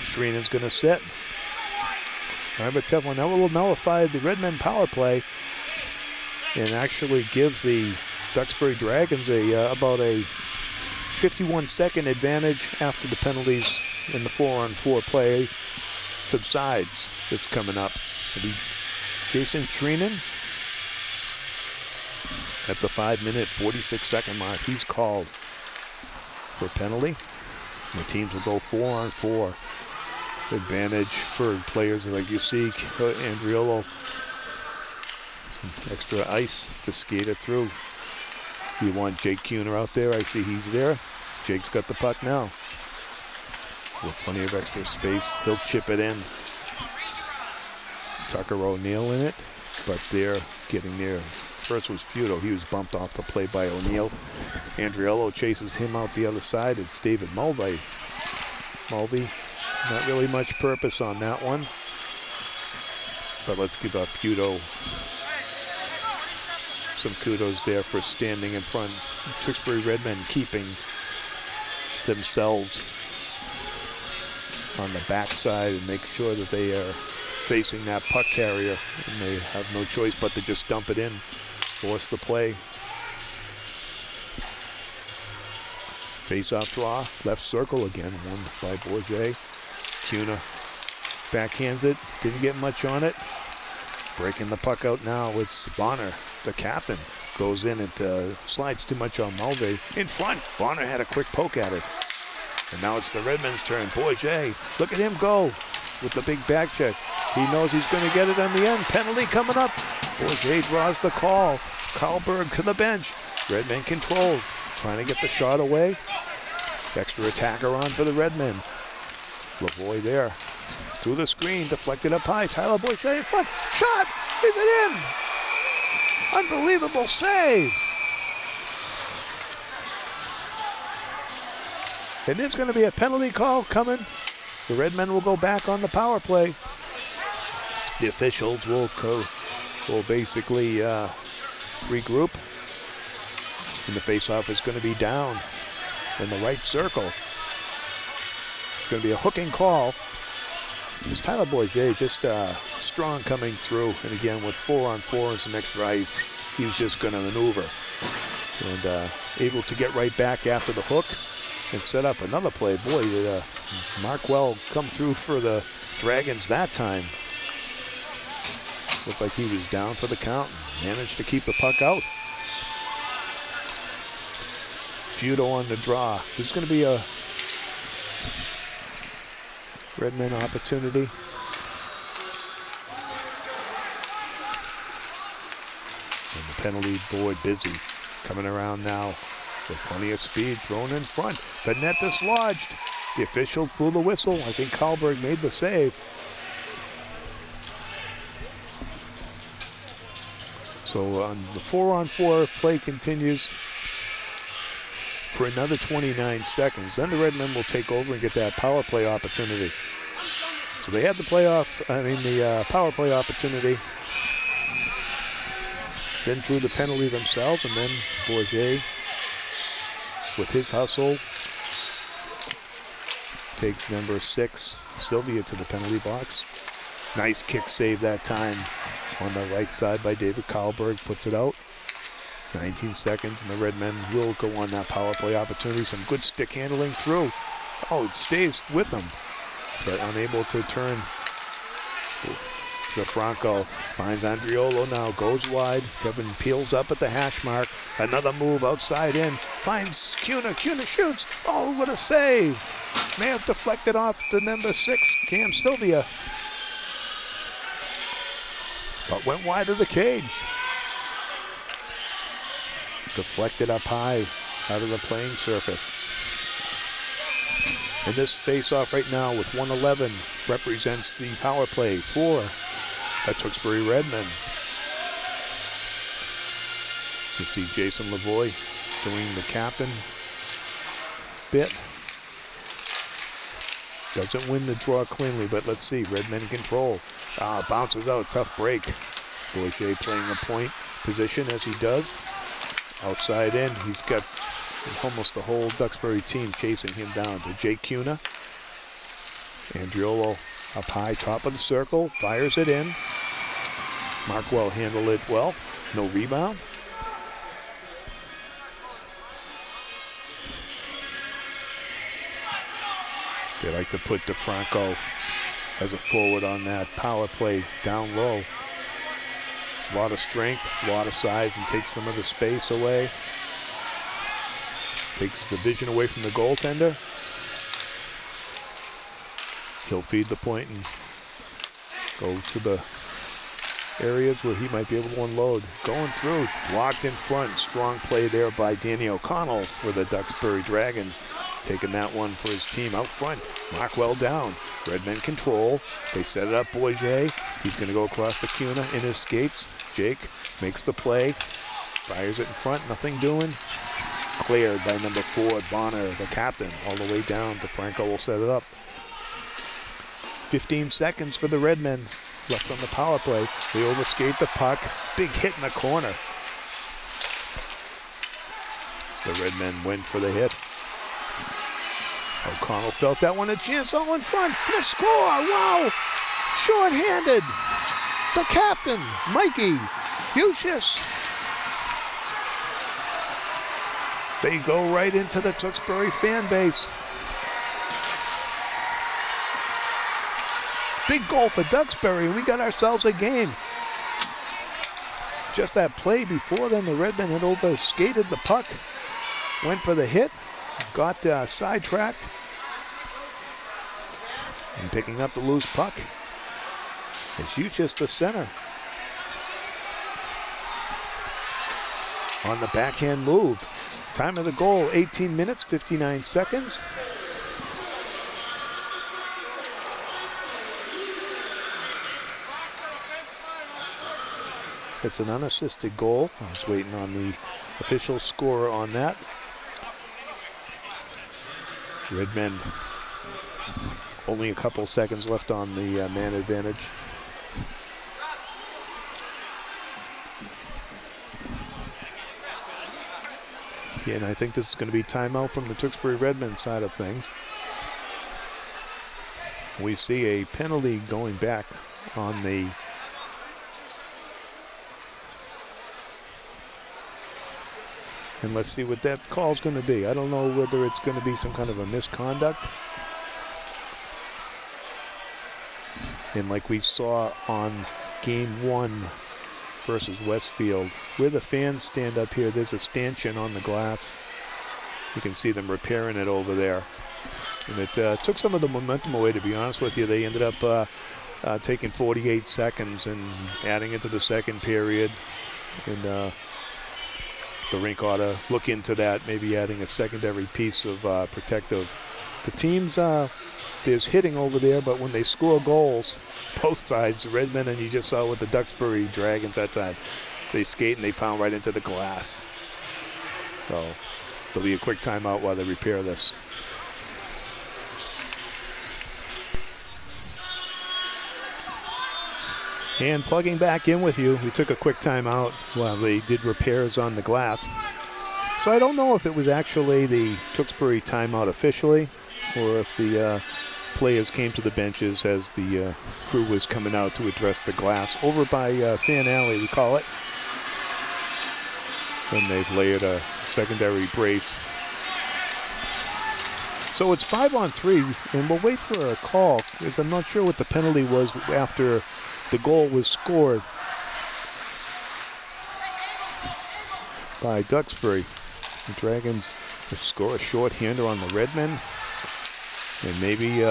Shrinan's going to sit. Kind of a tough one. That will nullify the Redmen power play and actually gives the Duxbury Dragons about a 51-second advantage after the penalties in the 4-on-4 play subsides. That's coming up. It'll be Jason Shrinan at the 5-minute, 46-second mark. He's called for a penalty. The teams will go 4-on-4. Advantage for players like you see, Andriolo. Some extra ice to skate it through. You want Jake Cuna out there. I see he's there. Jake's got the puck now. With plenty of extra space, he'll chip it in. Tucker O'Neill in it, but they're getting there. First was Feudo. He was bumped off the play by O'Neill. Andriolo chases him out the other side. It's David Mulvey. Mulvey, not really much purpose on that one. But let's give up Feudo some kudos there for standing in front. Duxbury Redmen keeping themselves on the backside and make sure that they are facing that puck carrier, and they have no choice but to just dump it in, force the play. Face-off draw, left circle again, won by Bourget. Cuna backhands it, didn't get much on it. Breaking the puck out now, it's Bonner, the captain. Goes in and slides too much on Mulvey. In front, Bonner had a quick poke at it. And now it's the Redmen's turn. Bourget, look at him go with the big back check. He knows he's going to get it on the end. Penalty coming up. Bourget draws the call. Karlberg to the bench. Redmen control, trying to get the shot away. Extra attacker on for the Redmen. Lavoie there. Through the screen, deflected up high. Tyler Bourget in front. Shot! Is it in? Unbelievable save! And there's going to be a penalty call coming. The Redmen will go back on the power play. The officials will basically regroup. And the faceoff is going to be down in the right circle. It's going to be a hooking call. It's Tyler Bourget just strong coming through. And again, with 4-on-4 and some extra ice, he was just going to maneuver. And able to get right back after the hook and set up another play. Boy, did Markwell come through for the Dragons that time. Looked like he was down for the count and managed to keep the puck out. Feudo on the draw. This is going to be a Redmen opportunity. And the penalty board busy. Coming around now with plenty of speed, thrown in front. The net dislodged. The official blew the whistle. I think Karlberg made the save. So on the 4-on-4 play continues. for another 29 seconds. Then the Redmen will take over and get that power play opportunity. So they had the power play opportunity. Then drew the penalty themselves, and then Bourget, with his hustle, takes number 6, Sylvia, to the penalty box. Nice kick save that time on the right side by David Karlberg, puts it out. 19 seconds, and the Redmen will go on that power play opportunity. Some good stick handling through. Oh, it stays with them, but unable to turn. DeFranco finds Andriolo now, goes wide. Kevin peels up at the hash mark. Another move outside in. Finds Cuna. Cuna shoots. Oh, what a save. May have deflected off the number 6, Cam Sylvia. But went wide of the cage. Deflected up high out of the playing surface. And this face-off right now with 111 represents the power play for the Duxbury Redmen. You see Jason Lavoie doing the captain bit. Doesn't win the draw cleanly, but let's see. Redmen control. Bounces out, tough break. Bourget playing a point position as he does. Outside in, he's got almost the whole Duxbury team chasing him down to Jake Cuna. Andriolo up high, top of the circle, fires it in. Markwell handled it well, no rebound. They like to put DeFranco as a forward on that power play down low. It's a lot of strength, a lot of size, and takes some of the space away. Takes the vision away from the goaltender. He'll feed the point and go to the areas where he might be able to unload. Going through, locked in front. Strong play there by Danny O'Connell for the Duxbury Dragons. Taking that one for his team out front. Markwell down. Redmen control. They set it up, Bourget. He's going to go across the Cuna in his skates. Jake makes the play. Fires it in front, nothing doing. Cleared by number 4, Bonner, the captain, all the way down. DeFranco will set it up. 15 seconds for the Redmen left on the power play. They overskate the puck. Big hit in the corner. So the Redmen went for the hit. O'Connell felt that one a chance. All in front. The score. Wow. Short-handed. The captain, Mikey Hucius. They go right into the Duxbury fan base. Big goal for Duxbury, and we got ourselves a game. Just that play before then, the Redmen had over-skated the puck, went for the hit, got sidetracked, and picking up the loose puck. It's Hucius, the center. On the backhand move. Time of the goal, 18 minutes, 59 seconds. It's an unassisted goal. I was waiting on the official scorer on that. Redmen, only a couple seconds left on the man advantage. Yeah, and I think this is going to be timeout from the Duxbury Redmen side of things. We see a penalty going back on the and let's see what that call's going to be. I don't know whether it's going to be some kind of a misconduct. And like we saw on game 1 versus Westfield, where the fans stand up here, there's a stanchion on the glass. You can see them repairing it over there. And it took some of the momentum away, to be honest with you. They ended up taking 48 seconds and adding it to the second period. And the rink ought to look into that, maybe adding a secondary piece of protective. The teams, there's hitting over there, but when they score goals, both sides, Redmen, and you just saw with the Duxbury Dragons that time, they skate and they pound right into the glass. So There'll be a quick timeout while they repair this. And plugging back in with you, we took a quick timeout while they did repairs on the glass. So I don't know if it was actually the Duxbury timeout officially, or if the players came to the benches as the crew was coming out to address the glass over by Fan Alley, we call it. Then they've layered a secondary brace. So it's 5-on-3, and we'll wait for a call, because I'm not sure what the penalty was after the goal was scored by Duxbury. The Dragons score a short-hander on the Redmen. And maybe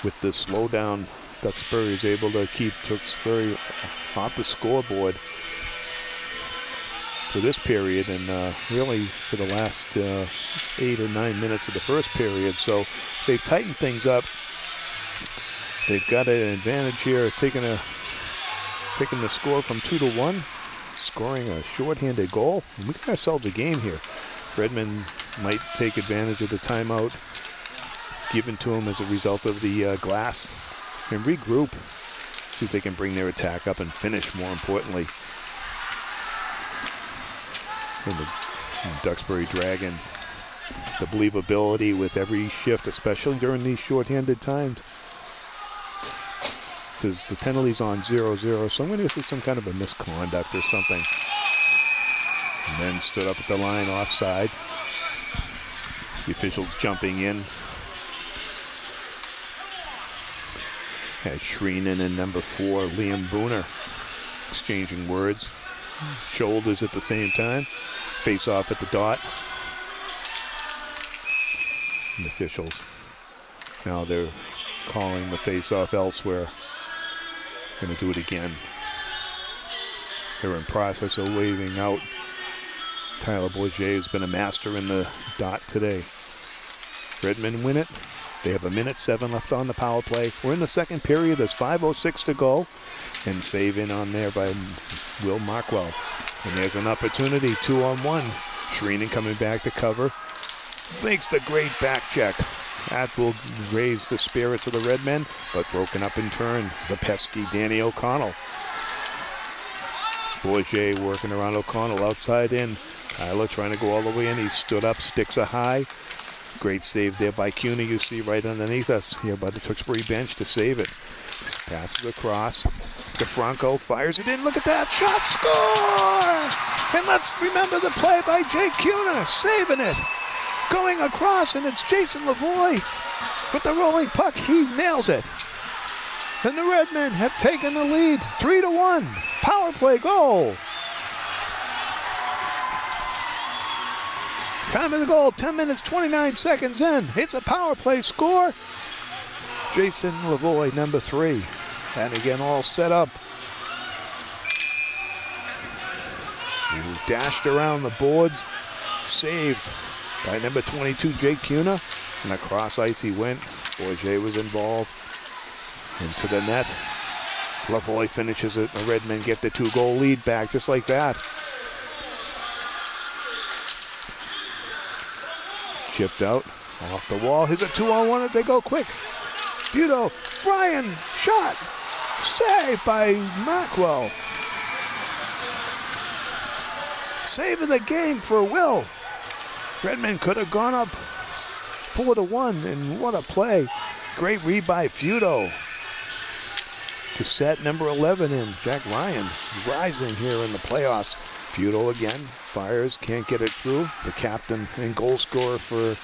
with the slowdown, Duxbury is able to keep Duxbury off the scoreboard for this period, and really for the last 8 or 9 minutes of the first period. So they've tightened things up. They've got an advantage here, taking the score from 2-1, scoring a shorthanded goal. And we got ourselves a game here. Redmond might take advantage of the timeout given to them as a result of the glass and regroup, see if they can bring their attack up and finish, more importantly. And the Duxbury Dragon, the believability with every shift, especially during these shorthanded times. Says the penalty's on 0-0, so I'm going to guess it's some kind of a misconduct or something. And then stood up at the line offside. The officials jumping in. Has Shreenan and number 4, Liam Booner, exchanging words. Shoulders at the same time. Face off at the dot. And the officials, now they're calling the face off elsewhere. Going to do it again. They're in process of waving out. Tyler Bourget has been a master in the dot today. Redmond win it. They have 1:07 left on the power play. We're in the second period. There's 5:06 to go. And save in on there by Will Markwell. And there's an opportunity, 2-on-1. Shreenan coming back to cover. Makes the great back check. That will raise the spirits of the Redmen, but broken up in turn. The pesky Danny O'Connell. Bourget working around O'Connell outside in. Tyler trying to go all the way in. He stood up, sticks a high. Great save there by CUNY, you see right underneath us here by the Duxbury bench to save it. Passes across. DeFranco fires it in. Look at that shot. Score! And let's remember the play by Jake CUNY, saving it. Going across, and it's Jason Lavoie with the rolling puck. He nails it. And the Redmen have taken the lead, 3-1. Power play goal. Time of the goal, 10 minutes, 29 seconds in. It's a power play score. Jason Lavoie, number 3. And again, all set up. Dashed around the boards. Saved by number 22, Jake CUNY. And across ice he went. Bourget was involved. Into the net. Lavoie finishes it. The Redmen get the 2-goal lead back just like that. Chipped out. Off the wall. Here's a 2-on-1 if they go quick. Buto. Ryan. Shot. Saved by Markwell. Saving the game for Will. Redmond could have gone up 4-1, and what a play. Great read by Futo to set number 11 in. Jack Ryan rising here in the playoffs. Futo again fires, can't get it through. The captain and goal scorer for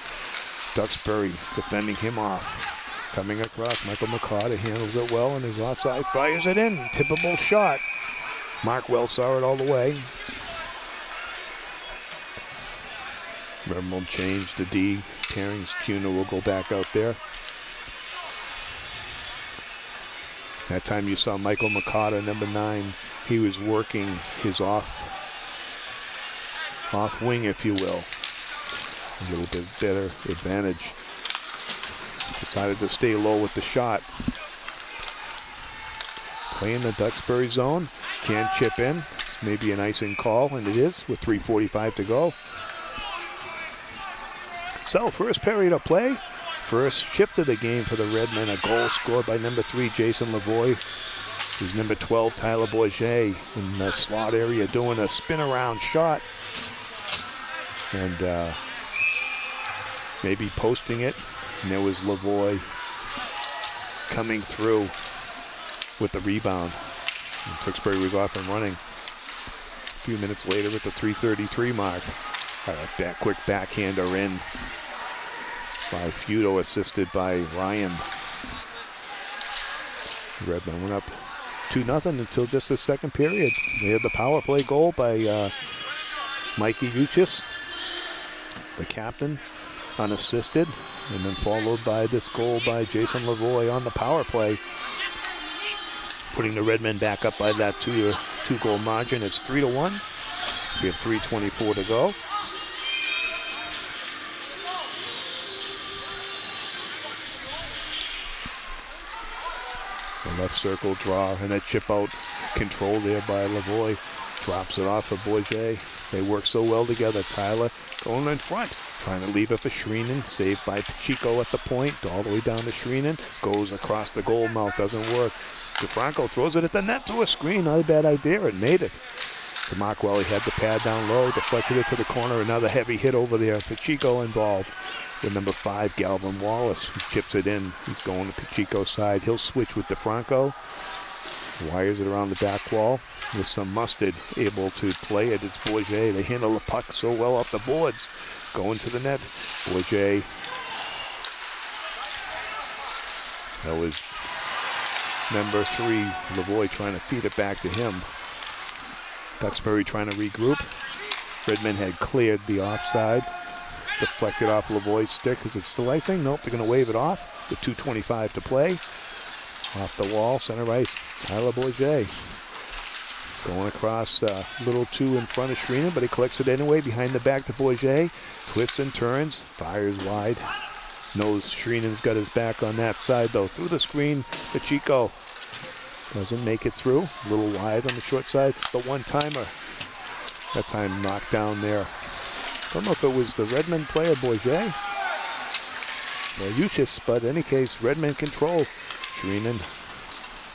Duxbury defending him off. Coming across, Michael McCarter handles it well and is offside, fires it in. Tippable shot. Markwell saw it all the way. Redmond changed the D. Pairings, CUNY will go back out there. That time you saw Michael McCarter, number 9. He was working his off wing, if you will. A little bit better advantage. Decided to stay low with the shot. Play in the Duxbury zone. Can't chip in. maybe an icing call, and it is with 3:45 to go. So first period of play, first shift of the game for the Redmen. A goal scored by number 3, Jason Lavoie. Who's number 12, Tyler Bourget, in the slot area doing a spin-around shot. And maybe posting it. And there was Lavoie coming through with the rebound. And Duxbury was off and running. A few minutes later at the 3:33 mark. That quick backhander in by Feudo, assisted by Ryan. Redmen went up 2-0 until just the second period. They had the power play goal by Mikey Uchis, the captain, unassisted, and then followed by this goal by Jason Lavoie on the power play, putting the Redmen back up by that two-goal margin. It's 3-1. We have 3:24 to go. The left circle draw and that chip out control there by Lavoie. Drops it off of Bourget. They work so well together. Tyler going in front, trying to leave it for Shreenan. Saved by Pacheco at the point, all the way down to Shreenan. Goes across the goal mouth, doesn't work. DeFranco throws it at the net through a screen. Not a bad idea, it made it. DeMarquelli had the pad down low, deflected it to the corner. Another heavy hit over there. Pacheco involved. With number 5, Galvin Wallace, who chips it in. He's going to Pacheco's side. He'll switch with DeFranco. Wires it around the back wall with some mustard, able to play it. It's Bourget. They handle the puck so well up the boards. Going to the net. Bourget. That was number 3, Lavoie, trying to feed it back to him. Duxbury trying to regroup. Redmen had cleared the offside. Deflected off Lavoie's stick. Is it still icing? Nope, they're going to wave it off with 2:25 to play. Off the wall, center ice, Tyler Bourget. Going across little 2 in front of Shreenan, but he collects it anyway behind the back to Bourget. Twists and turns, fires wide. Knows Shreenan's got his back on that side though. Through the screen, Pacheco doesn't make it through. A little wide on the short side. The one-timer. That time knocked down there. Don't know if it was the Redmen player, Bourget, or Uchis, but in any case, Redmen control. Shreenan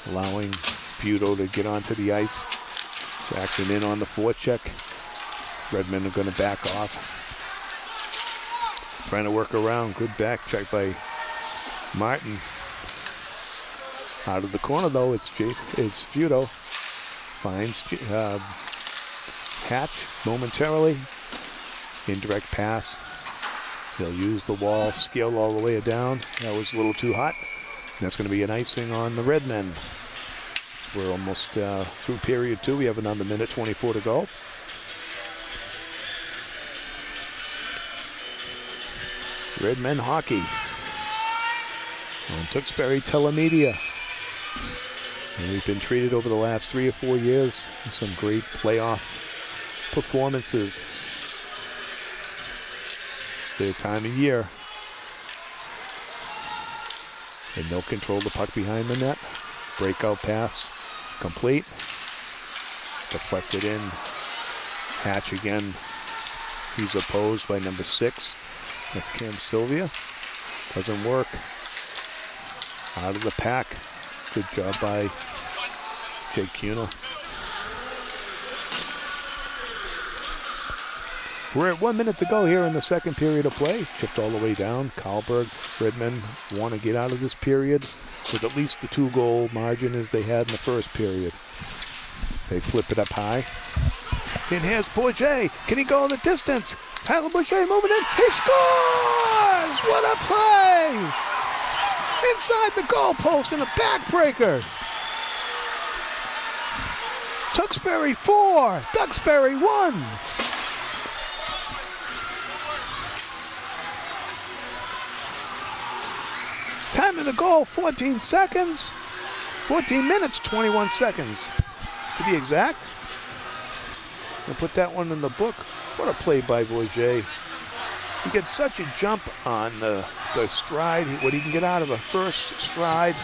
allowing Feudo to get onto the ice. Jackson in on the forecheck. Redmen are going to back off. Trying to work around. Good back check by Martin. Out of the corner though, it's Feudo. Finds Hatch momentarily. Indirect pass. They'll use the wall, scale all the way down. That was a little too hot. And that's going to be an icing on the Redmen. So we're almost through period 2. We have another minute 24 to go. Redmen hockey on Duxbury Telemedia. And we've been treated over the last 3 or 4 years with some great playoff performances. Their time of year. And they'll control the puck behind the net. Breakout pass complete. Deflected in. Hatch again. He's opposed by number 6. That's Cam Sylvia. Doesn't work. Out of the pack. Good job by Jake Cuna. We're at 1 minute to go here in the second period of play. Chipped all the way down. Karlberg, Redmen want to get out of this period with at least the 2-goal margin as they had in the first period. They flip it up high. And here's Bourget. Can he go the distance? Tyler Bourget moving in. He scores! What a play! Inside the goal post and a backbreaker. Duxbury 4, Duxbury 1. Time of the goal, 14 seconds. 14 minutes, 21 seconds. To be exact. I'll put that one in the book. What a play by Bourget. He gets such a jump on the stride, what he can get out of a first stride.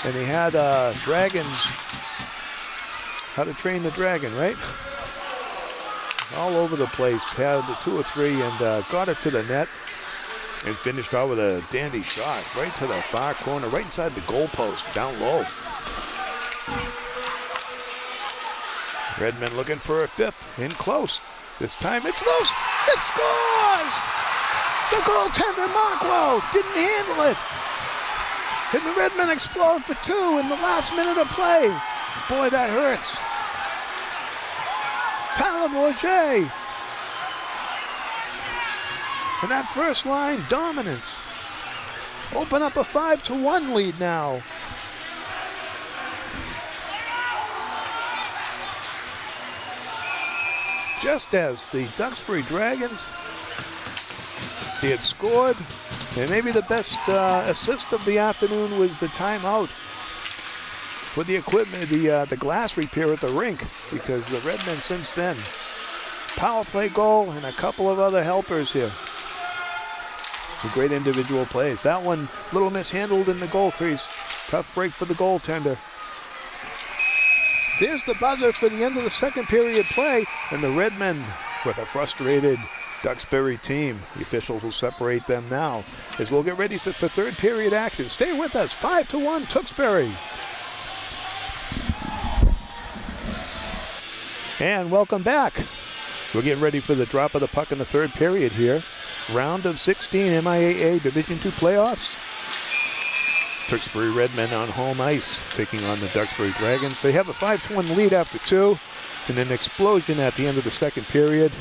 And he had Dragons, How to Train the Dragon, right? all over the place. Had 2 or 3 and got it to the net and finished out with a dandy shot right to the far corner, right inside the goal post, down low. Redmen looking for a 5th, in close. This time it's loose. It scores! The goaltender, Markwell, didn't handle it. And the Redmen explode for 2 in the last minute of play. Boy, that hurts. Bourget. And that first line dominance. Open up a 5-1 lead now. Just as the Duxbury Dragons, they had scored, and maybe the best assist of the afternoon was the timeout for the equipment, the glass repair at the rink, because the Redmen since then, power play goal and a couple of other helpers here. Some great individual plays. That one a little mishandled in the goal crease. Tough break for the goaltender. There's the buzzer for the end of the second period play, and the Redmen with a frustrated Duxbury team. The officials will separate them now as we'll get ready for third period action. Stay with us. 5-1 Duxbury. And welcome back. We're getting ready for the drop of the puck in the third period here. Round of 16 MIAA Division II playoffs. Duxbury Redmen on home ice taking on the Duxbury Dragons. They have a 5-1 lead after 2 and an explosion at the end of the second period.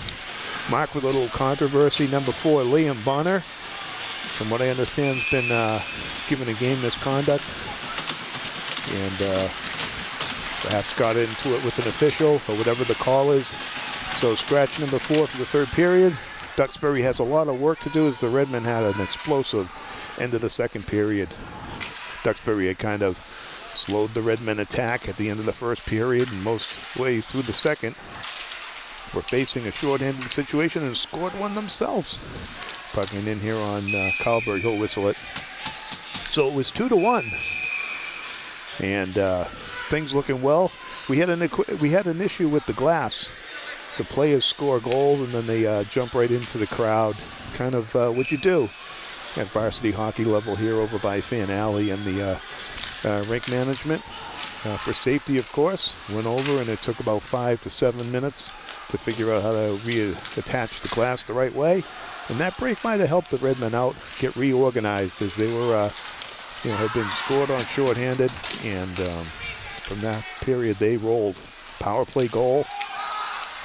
Mark with a little controversy. Number 4, Liam Bonner, from what I understand, has been given a game misconduct and perhaps got into it with an official or whatever the call is. So scratch number 4 for the third period. Duxbury has a lot of work to do as the Redmen had an explosive end of the second period. Duxbury had kind of slowed the Redmen attack at the end of the first period and most way through the second. Were facing a shorthanded situation and scored one themselves. Pucking in here on Carlberg, he'll whistle it. So it was 2-1. And things looking well. We had an issue with the glass. The players score goals and then they jump right into the crowd. Kind of what you do at varsity hockey level here over by Fan Alley, and the rink management, for safety of course, went over, and it took about 5 to 7 minutes to figure out how to reattach the glass the right way. And that break might have helped the Redmen out get reorganized, as they were had been scored on shorthanded, and from that period they rolled. Power play goal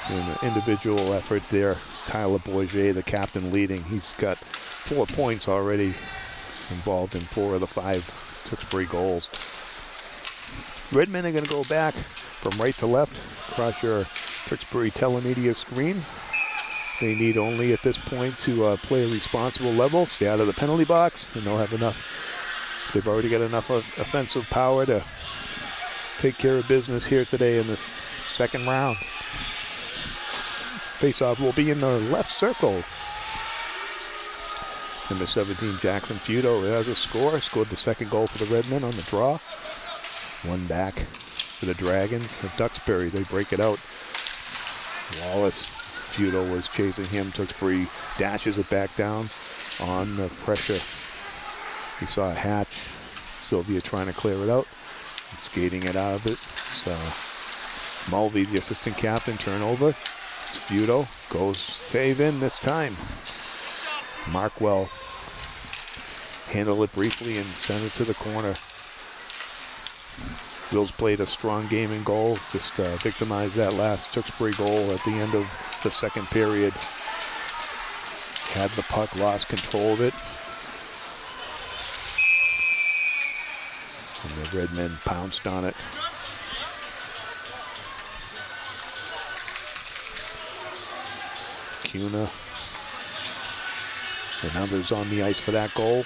and an individual effort there. Tyler Bourget, the captain, leading. He's got 4 points already, involved in 4 of the 5 Duxbury goals. Redmen are going to go back from right to left across your Duxbury telemedia screen. They need only at this point to play a responsible level, stay out of the penalty box, and they'll have enough. They've already got enough offensive power to take care of business here today in this second round. Face-off will be in the left circle. Number 17, Jackson Feudo, has a score. Scored the second goal for the Redmen on the draw. One back for the Dragons. At Duxbury, they break it out. Wallace, Feudo was chasing him. Duxbury dashes it back down on the pressure. We saw a hatch. Sylvia trying to clear it out and skating it out of it. So Mulvey, the assistant captain, turnover. It's Feudo, goes save in this time. Markwell handled it briefly and sent it to the corner. Wills played a strong game in goal, just victimized that last Duxbury goal at the end of the second period. Had the puck, lost control of it. And the Redmen pounced on it. Cuna and others on the ice for that goal.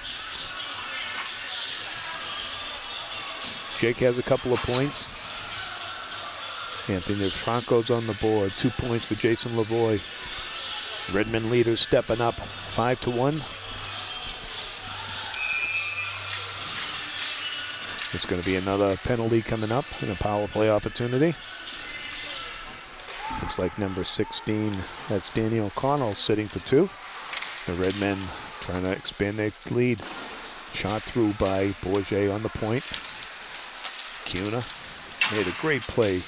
Jake has a couple of points. Anthony Franco's on the board. 2 points for Jason Lavoie. Redmen leaders stepping up 5-1. It's going to be another penalty coming up and a power play opportunity. Looks like number 16, that's Danny O'Connell, sitting for two. The Red Men trying to expand their lead. Shot through by Bourget on the point. Cuna made a great play.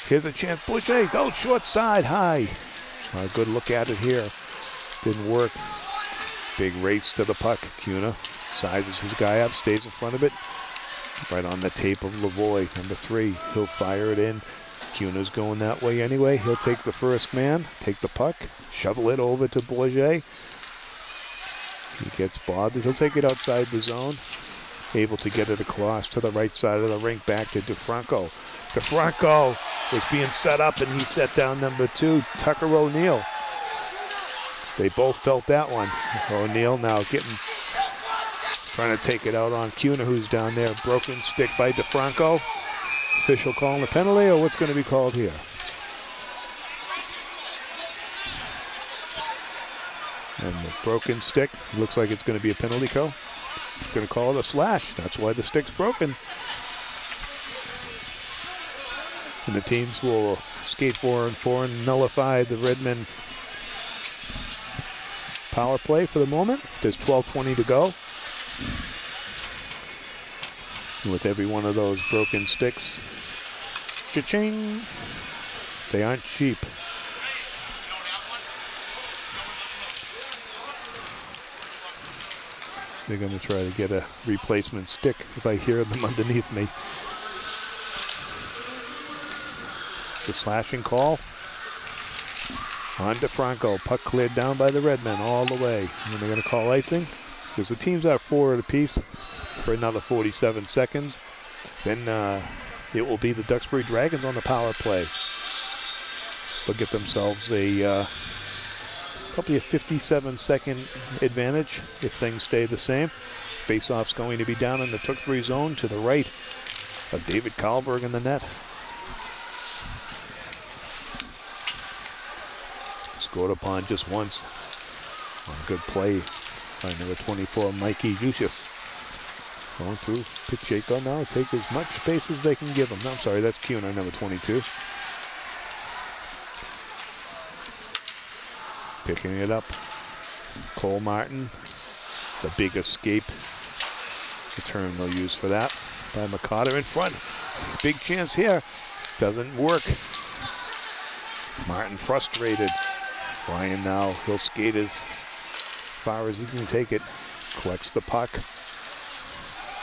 Here's a chance. Bourget goes short side high. A good look at it here. Didn't work. Big race to the puck. Cuna sizes his guy up, stays in front of it. Right on the tape of Lavoie, number 3. He'll fire it in. Cuna's going that way anyway. He'll take the first man, take the puck, shovel it over to Bourget. He gets bothered. He'll take it outside the zone. Able to get it across to the right side of the rink, back to DeFranco. DeFranco was being set up, and he set down number 2, Tucker O'Neill. They both felt that one. O'Neill now trying to take it out on Cuna, who's down there. Broken stick by DeFranco. Official calling a penalty, or what's going to be called here? And the broken stick, looks like it's going to be a penalty call. It's going to call it a slash. That's why the stick's broken. And the teams will skate 4 and 4 and nullify the Redmen power play for the moment. There's 12:20 to go. And with every one of those broken sticks, cha-ching, they aren't cheap. They're going to try to get a replacement stick if I hear them underneath me. The slashing call on DeFranco. Puck cleared down by the Redmen all the way. And they're going to call icing because the teams are 4 apiece for another 47 seconds. Then it will be the Duxbury Dragons on the power play. They'll get themselves probably a 57-second advantage if things stay the same. Face-off's going to be down in the Duxbury zone to the right of David Karlberg in the net. Scored upon just once on a good play by number 24, Mikey Ducius. Going through Pacheco now, take as much space as they can give him. No, I'm sorry, that's Cuna, number 22. Picking it up. Cole Martin, the big escape. The term they'll use for that. By McCarter in front. Big chance here. Doesn't work. Martin frustrated. Ryan now, he'll skate as far as he can take it. Collects the puck.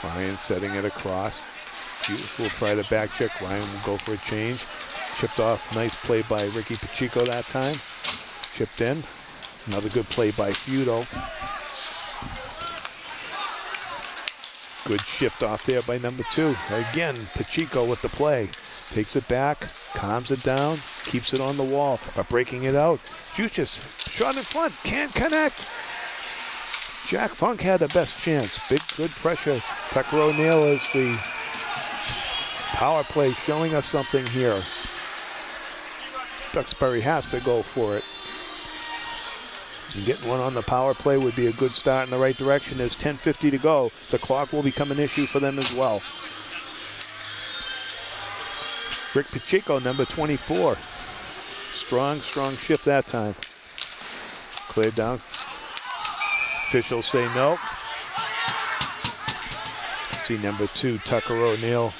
Ryan setting it across. We'll try to back check. Ryan will go for a change. Chipped off. Nice play by Ricky Pacheco that time. Chipped in. Another good play by Feudo. Good shift off there by number 2. Again, Pacheco with the play. Takes it back, calms it down, keeps it on the wall, but breaking it out. Jucius, shot in front, can't connect. Jack Funk had the best chance. Big, good pressure. Tucker O'Neill is the power play showing us something here. Duxbury has to go for it. And getting one on the power play would be a good start in the right direction. There's 10:50 to go. The clock will become an issue for them as well. Rick Pacheco, number 24. Strong shift that time. Cleared down. Officials say no. See number 2, Tucker O'Neill,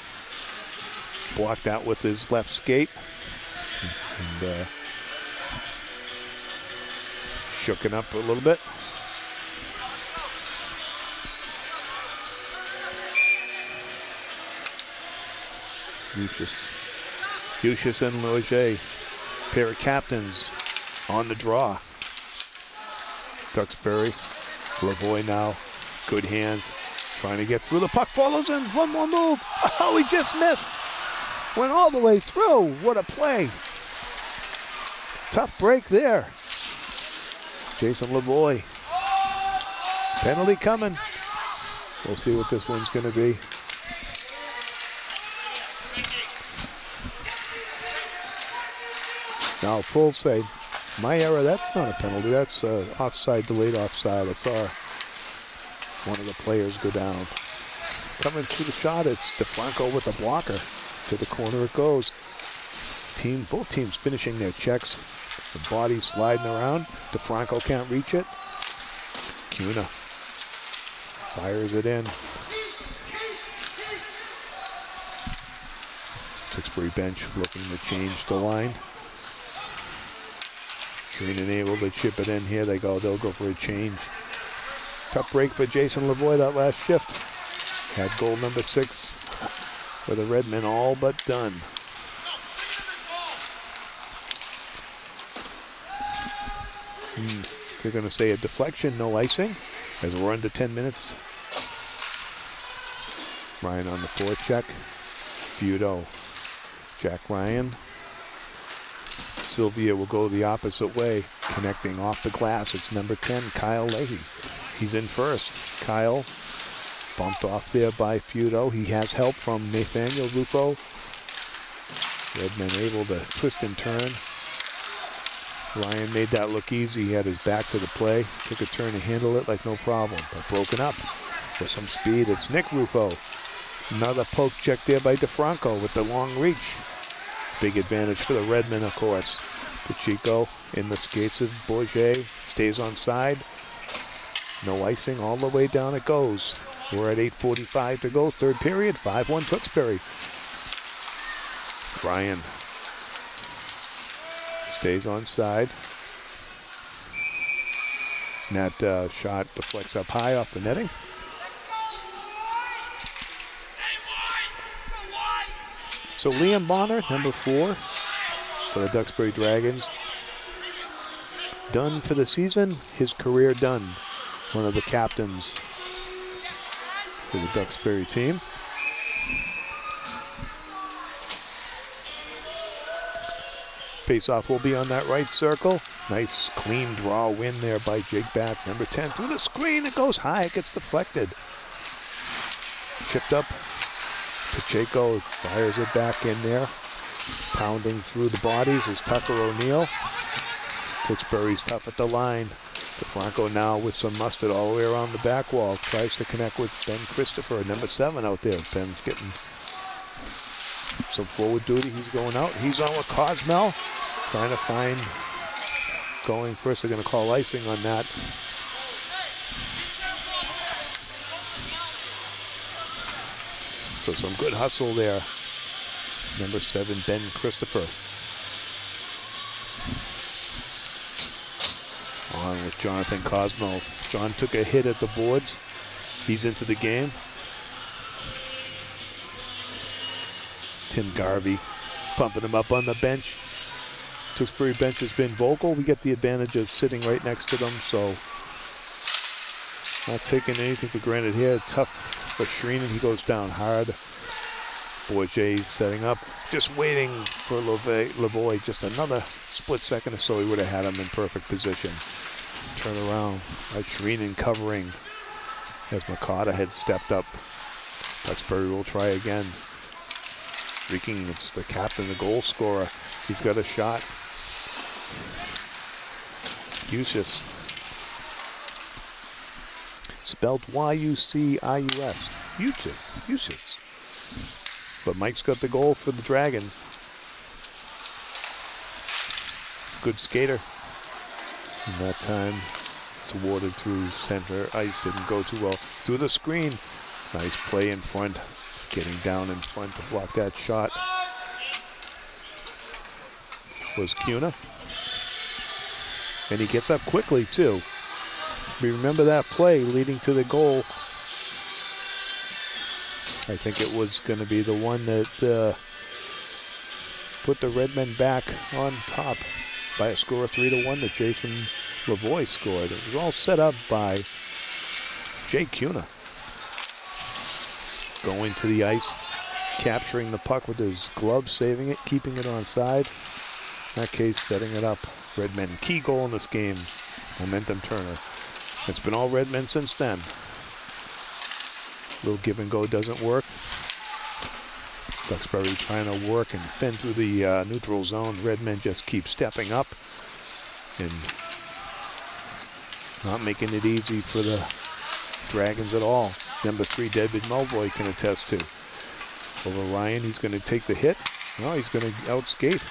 blocked out with his left skate. And shooken up a little bit. Lucius and Loger, pair of captains on the draw. Duxbury, Lavoie now, good hands, trying to get through. The puck follows in, one more move. Oh, he just missed. Went all the way through. What a play. Tough break there. Jason Lavoie. Penalty coming. We'll see what this one's going to be. Now, full save. MIAA, that's not a penalty. That's offside, delayed offside. I saw one of the players go down. Coming through the shot, it's DeFranco with the blocker. To the corner it goes. Both teams finishing their checks. The body sliding around. DeFranco can't reach it. Cuna fires it in. Duxbury bench looking to change the line. Shreenan able to chip it in. Here they go. They'll go for a change. Tough break for Jason Lavoie that last shift. Had goal number 6 for the Redmen all but done. They're going to say a deflection, no icing, as we're under 10 minutes. Ryan on the forecheck. Feudo. Jack Ryan. Sylvia will go the opposite way, connecting off the glass. It's number 10, Kyle Leahy. He's in first. Kyle bumped off there by Feudo. He has help from Nathaniel Rufo. Redmen able to twist and turn. Ryan made that look easy. He had his back to the play. Took a turn to handle it like no problem, but broken up with some speed. It's Nick Rufo. Another poke check there by DeFranco with the long reach. Big advantage for the Redmen, of course. Pacheco in the skates of Bourget. Stays on side. No icing. All the way down it goes. We're at 8:45 to go. Third period. 5-1 Duxbury. Ryan stays on side. And that shot deflects up high off the netting. So Liam Bonner, number 4 for the Duxbury Dragons. Done for the season, his career done. One of the captains for the Duxbury team. Face-off will be on that right circle. Nice clean draw win there by Jake Batts. Number 10 through the screen. It goes high. It gets deflected. Chipped up. Pacheco fires it back in there. Pounding through the bodies is Tucker O'Neill. Duxbury's tough at the line. DeFranco now with some mustard all the way around the back wall. Tries to connect with Ben Christopher, number 7 out there. Ben's getting some forward duty. He's going out. He's on with Cosmel. Trying to find going first. They're going to call icing on that. So some good hustle there. Number 7, Ben Christopher. On with Jonathan Cosmo. John took a hit at the boards. He's into the game. Tim Garvey pumping him up on the bench. Duxbury bench has been vocal. We get the advantage of sitting right next to them, so not taking anything for granted here. Tough for Shreenan. He goes down hard. Bourget setting up. Just waiting for Lavoie. Just another split second or so. He would have had him in perfect position. Turn around. Shreenan covering as Makata had stepped up. Duxbury will try again. Streaking, it's the captain, the goal scorer. He's got a shot. Yucius. Spelled Y-U-C-I-U-S. Yucius. But Mike's got the goal for the Dragons. Good skater. And that time it's awarded through center ice. Didn't go too well. Through the screen. Nice play in front. Getting down in front to block that shot was Cuna. And he gets up quickly too. We remember that play leading to the goal. I think it was going to be the one that put the Redmen back on top by a score of 3-1 that Jason Lavoie scored. It was all set up by Jay Cuna. Going to the ice, capturing the puck with his glove, saving it, keeping it on side. In that case, setting it up. Redmen, key goal in this game. Momentum turner. It's been all Redmen since then. Little give and go doesn't work. Duxbury trying to work and fend through the neutral zone. Redmen just keep stepping up and not making it easy for the Dragons at all. Number 3, David Melvoy can attest to. Over Ryan, he's going to take the hit. No, he's going to outskate.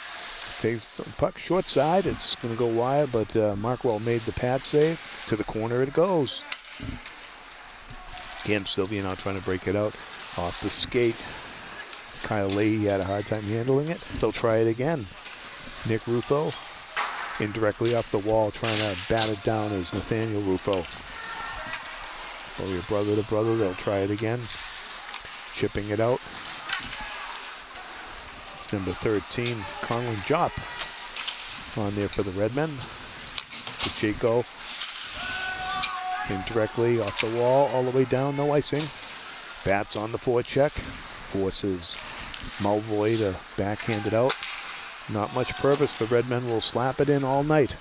Takes the puck short side. It's going to go wide, but Markwell made the pad save. To the corner it goes. Again, Sylvia now trying to break it out off the skate. Kyle Leahy had a hard time handling it. They'll try it again. Nick Rufo indirectly off the wall trying to bat it down is Nathaniel Rufo. Oh, your brother to brother. They'll try it again. Chipping it out. It's number 13, Conlon Jop on there for the Redmen. Pacheco indirectly off the wall, all the way down, no icing. Bats on the forecheck, forces Mulvoy to backhand it out. Not much purpose, the Redmen will slap it in all night.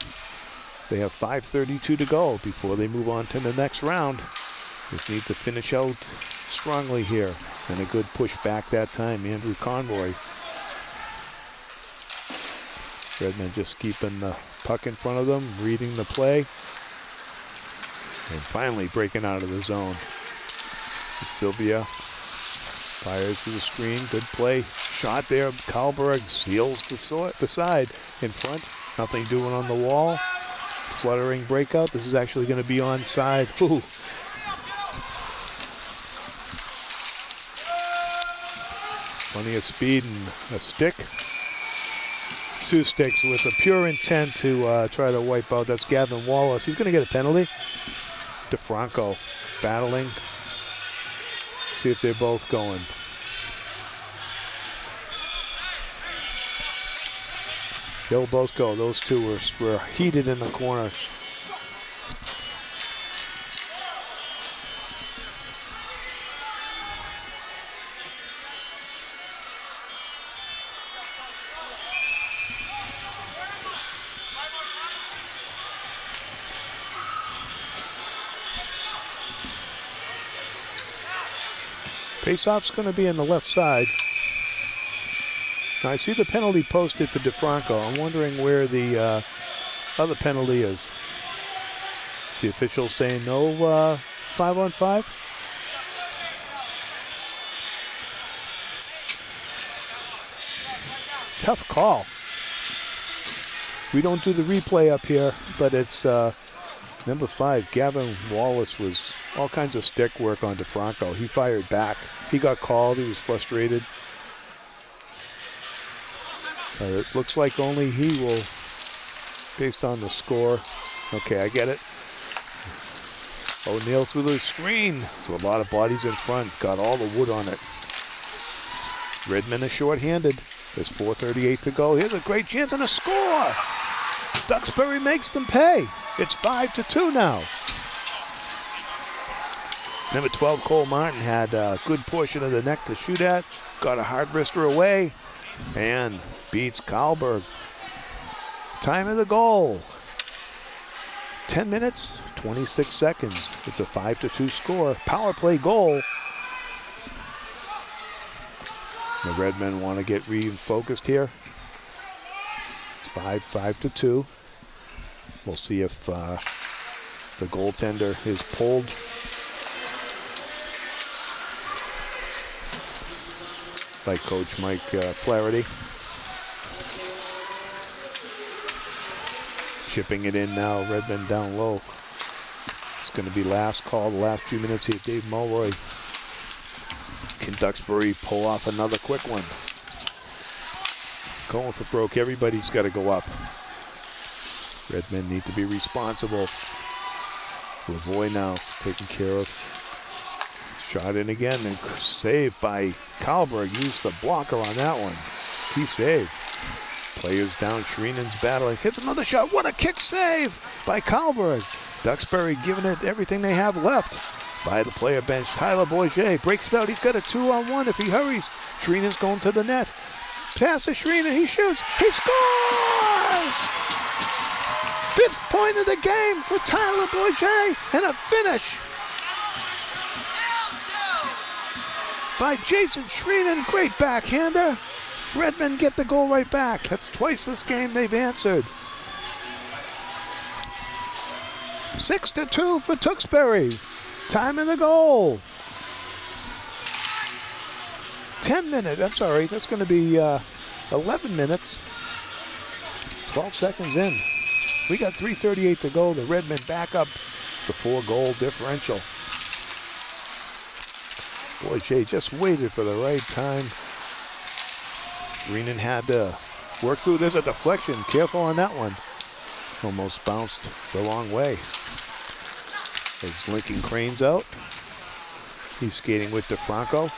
They have 5:32 to go before they move on to the next round. Just need to finish out strongly here. And a good push back that time, Andrew Conroy. Redmen just keeping the puck in front of them, reading the play. And finally breaking out of the zone. Sylvia fires to the screen, good play. Shot there, Karlberg seals the side in front. Nothing doing on the wall. Fluttering breakout, this is actually going to be onside. Ooh. Plenty of speed and a stick. Two sticks with a pure intent to try to wipe out. That's Gavin Wallace. He's going to get a penalty. DeFranco battling. See if they're both going. They'll both go. Those two were heated in the corner. Face-off's going to be on the left side. Now I see the penalty posted for DeFranco. I'm wondering where the other penalty is. The officials saying no 5-on-5? Tough call. We don't do the replay up here, but it's number 5, Gavin Wallace, was all kinds of stick work on DeFranco. He fired back. He got called. He was frustrated. It looks like only he will, based on the score. Okay, I get it. O'Neal through the screen. So a lot of bodies in front. Got all the wood on it. Redmond is shorthanded. There's 4:38 to go. Here's a great chance and a score. Duxbury makes them pay. It's 5-2 now. Number 12, Cole Martin, had a good portion of the neck to shoot at. Got a hard wrister away and beats Karlberg. Time of the goal. 10 minutes, 26 seconds. It's a 5-2 score. Power play goal. The Redmen want to get refocused here. It's 5-2. We'll see if the goaltender is pulled. By Coach Mike Flaherty. Chipping it in now, Redmond down low. It's going to be last call, the last few minutes here. Dave Mulroy. Can Duxbury pull off another quick one? Going for broke, everybody's got to go up. Redmen need to be responsible. Lavoie now taken care of. Shot in again and saved by Karlberg. Used the blocker on that one. He saved. Players down. Shrinan's battling. Hits another shot. What a kick save by Karlberg. Duxbury giving it everything they have left. By the player bench, Tyler Bourget breaks it out. He's got a 2-on-1 if he hurries. Shrinan's going to the net. Pass to Shrinan. He shoots. He scores! 5th point of the game for Tyler Bourget and a finish by Jason Shrinan. Great backhander. Redmen get the goal right back. That's twice this game they've answered. 6-2 for Duxbury. Time in the goal. 10 minutes. I'm sorry. That's going to be 11 minutes. 12 seconds in. We got 3:38 to go. The Redmen back up the 4-goal differential. Boy, Jay just waited for the right time. Greenan had to work through. There's a deflection. Careful on that one. Almost bounced the wrong way. There's Lincoln Crane's out. He's skating with DeFranco.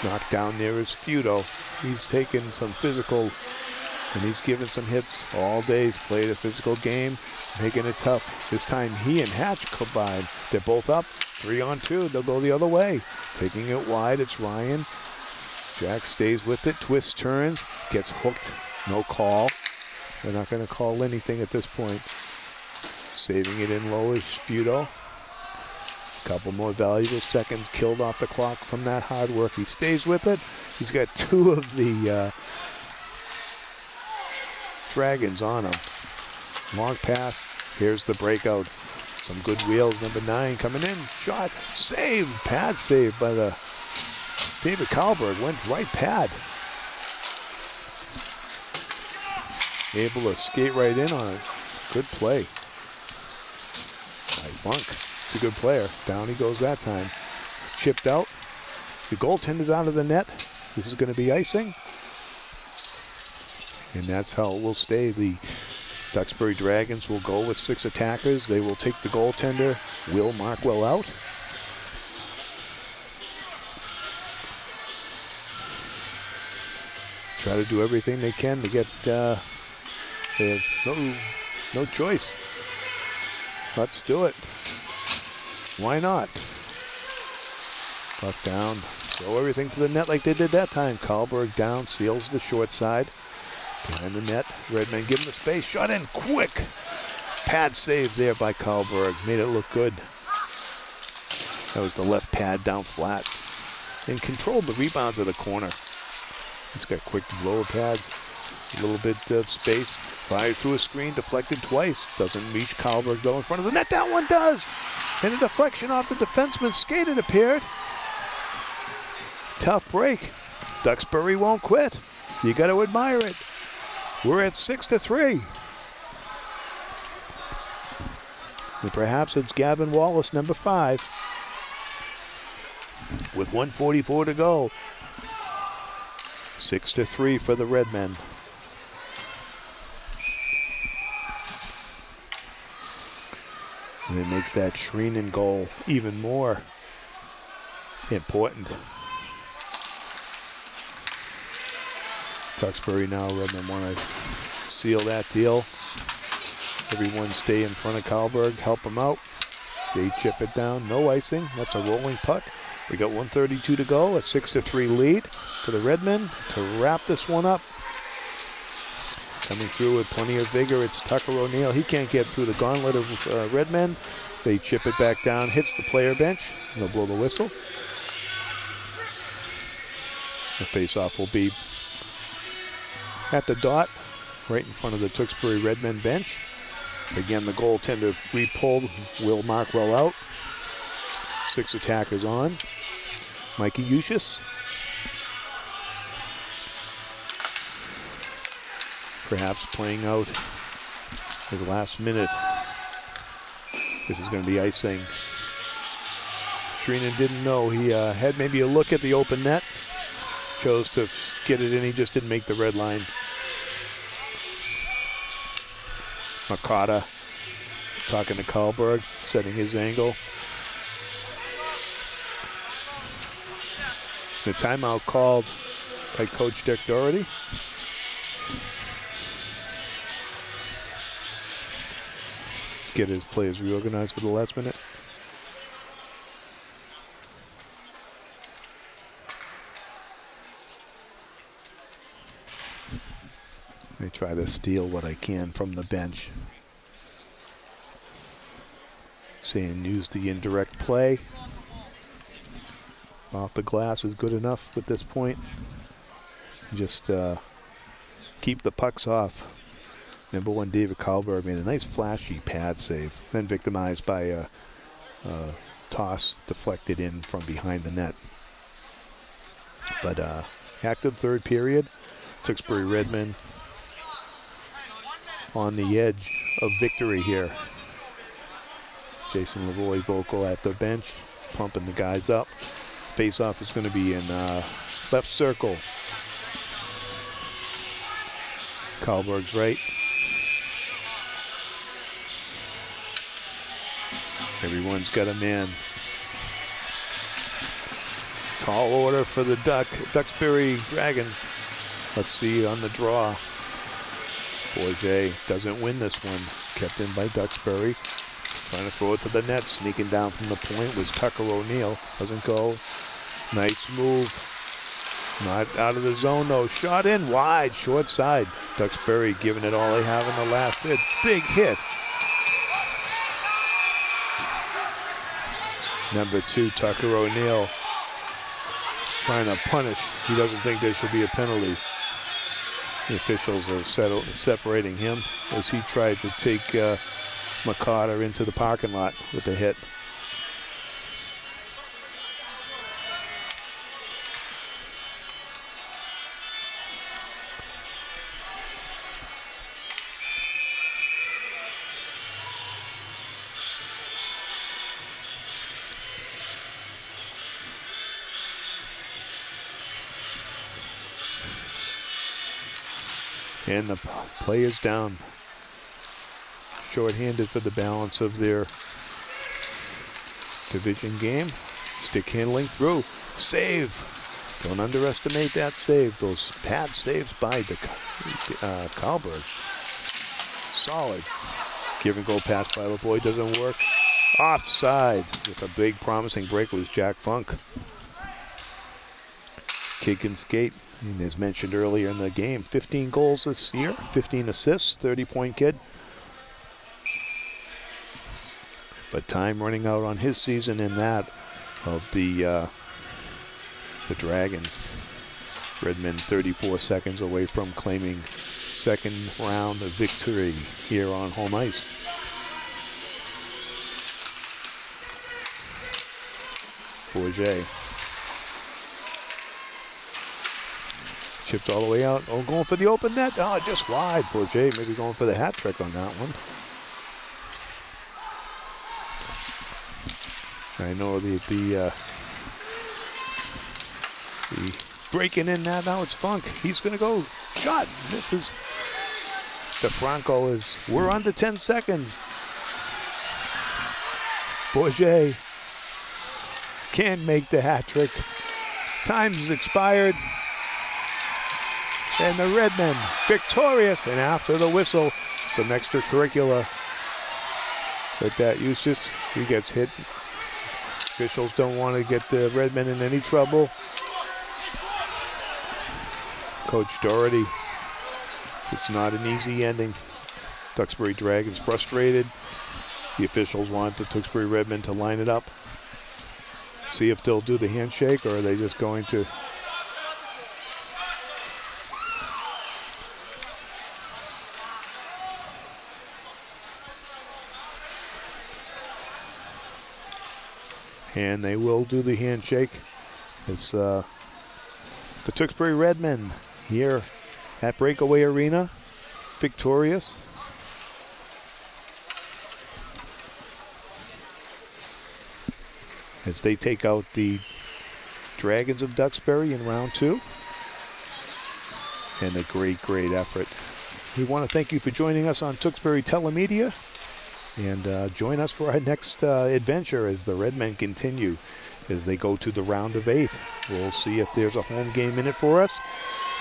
Knocked down there is Feudo. He's taken some physical, and he's given some hits all day. He's played a physical game, making it tough. This time he and Hatch combine. They're both up, 3-on-2. They'll go the other way. Taking it wide, it's Ryan. Jack stays with it, twists, turns, gets hooked, no call. They're not going to call anything at this point. Saving it in low is Feudo. Couple more valuable seconds killed off the clock from that hard work. He stays with it. He's got 2 of the Dragons on him. Long pass. Here's the breakout. Some good wheels. Number 9 coming in. Shot. Save. Pad save by the David Kalberg. Went right pad. Able to skate right in on it. Good play by Funk. He's a good player. Down he goes that time. Chipped out. The goaltender's out of the net. This is going to be icing. And that's how it will stay. The Duxbury Dragons will go with 6 attackers. They will take the goaltender, Will Markwell, out. Try to do everything they can to get, they have no choice. Let's do it. Why not? Puck down. Throw everything to the net like they did that time. Kalberg down, seals the short side. Behind the net, Redmen give him the space. Shot in quick. Pad save there by Kalberg. Made it look good. That was the left pad down flat. And controlled the rebound to the corner. He's got quick lower pads. A little bit of space. Fired through a screen, deflected twice. Doesn't reach Kalberg though in front of the net. That one does. And a deflection off the defenseman's skate, it appeared. Tough break. Duxbury won't quit. You got to admire it. We're at 6-3. And perhaps it's Gavin Wallace, number 5. With 1:44 to go. 6-3 for the Redmen. And it makes that Shreenan goal even more important. Duxbury now, Redmen want to seal that deal. Everyone stay in front of Kalberg, help him out. They chip it down, no icing. That's a rolling puck. We got 1:32 to go, a 6-3 lead for the Redmen to wrap this one up. Coming through with plenty of vigor, it's Tucker O'Neill. He can't get through the gauntlet of Redmen. They chip it back down, hits the player bench. They'll blow the whistle. The face-off will be at the dot, right in front of the Tewksbury Redmen bench. Again, the goaltender re-pulled Will Markwell out. 6 attackers on. Mikey Eustace. Perhaps playing out his last minute. This is going to be icing. Shreenan didn't know. He had maybe a look at the open net. Chose to get it in. He just didn't make the red line. Makata talking to Kalberg, setting his angle. The timeout called by Coach Dick Doherty. Let's get his players reorganized for the last minute. I try to steal what I can from the bench. Saying use the indirect play. Off the glass is good enough at this point. Just keep the pucks off. Number 1, David Kalberg made a nice flashy pad save. Then victimized by a toss deflected in from behind the net. But active third period. Duxbury Redmen on the edge of victory here. Jason Lavoie vocal at the bench, pumping the guys up. Face-off is going to be in left circle. Karlberg's right. Everyone's got a man. Tall order for the Duxbury Dragons. Let's see on the draw. Bourget doesn't win this one. Kept in by Duxbury. Trying to throw it to the net. Sneaking down from the point was Tucker O'Neill. Doesn't go. Nice move. Not out of the zone though. Shot in wide. Short side. Duxbury giving it all they have in the last bit. Big hit. Number 2, Tucker O'Neill. Trying to punish. He doesn't think there should be a penalty. The officials are separating him as he tried to take McCarter into the parking lot with the hit. And the play is down. Short-handed for the balance of their division game. Stick handling through. Save. Don't underestimate that save. Those pad saves by Karlberg. Solid. Give and go pass by Lavoie doesn't work. Offside with a big promising break was Jack Funk. Kid can skate. And as mentioned earlier in the game, 15 goals this year, 15 assists, 30-point kid. But time running out on his season in that of the Dragons. Redmond 34 seconds away from claiming second round of victory here on home ice. Bourget. Chipped all the way out. Oh, going for the open net. Oh, just wide. Bourget maybe going for the hat trick on that one. I know the breaking in now it's Funk. He's going to go. Shot. This is DeFranco is. We're under 10 seconds. Bourget can't make the hat trick. Time's expired. And the Redmen victorious. And after the whistle, some extracurricular. But that Yusuf, he gets hit. Officials don't want to get the Redmen in any trouble. Coach Doherty, it's not an easy ending. Duxbury Dragons frustrated. The officials want the Duxbury Redmen to line it up. See if they'll do the handshake, or are they just going to... And they will do the handshake. It's the Duxbury Redmen here at Breakaway Arena, victorious. As they take out the Dragons of Duxbury in round 2. And a great, great effort. We want to thank you for joining us on Duxbury Telemedia. And join us for our next adventure as the Redmen continue as they go to the round of 8. We'll see if there's a home game in it for us.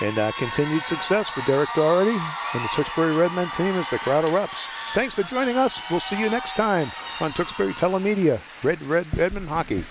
And continued success for Derek Doherty and the Duxbury Redmen team as the crowd erupts. Thanks for joining us. We'll see you next time on Duxbury Telemedia, Redmen Hockey.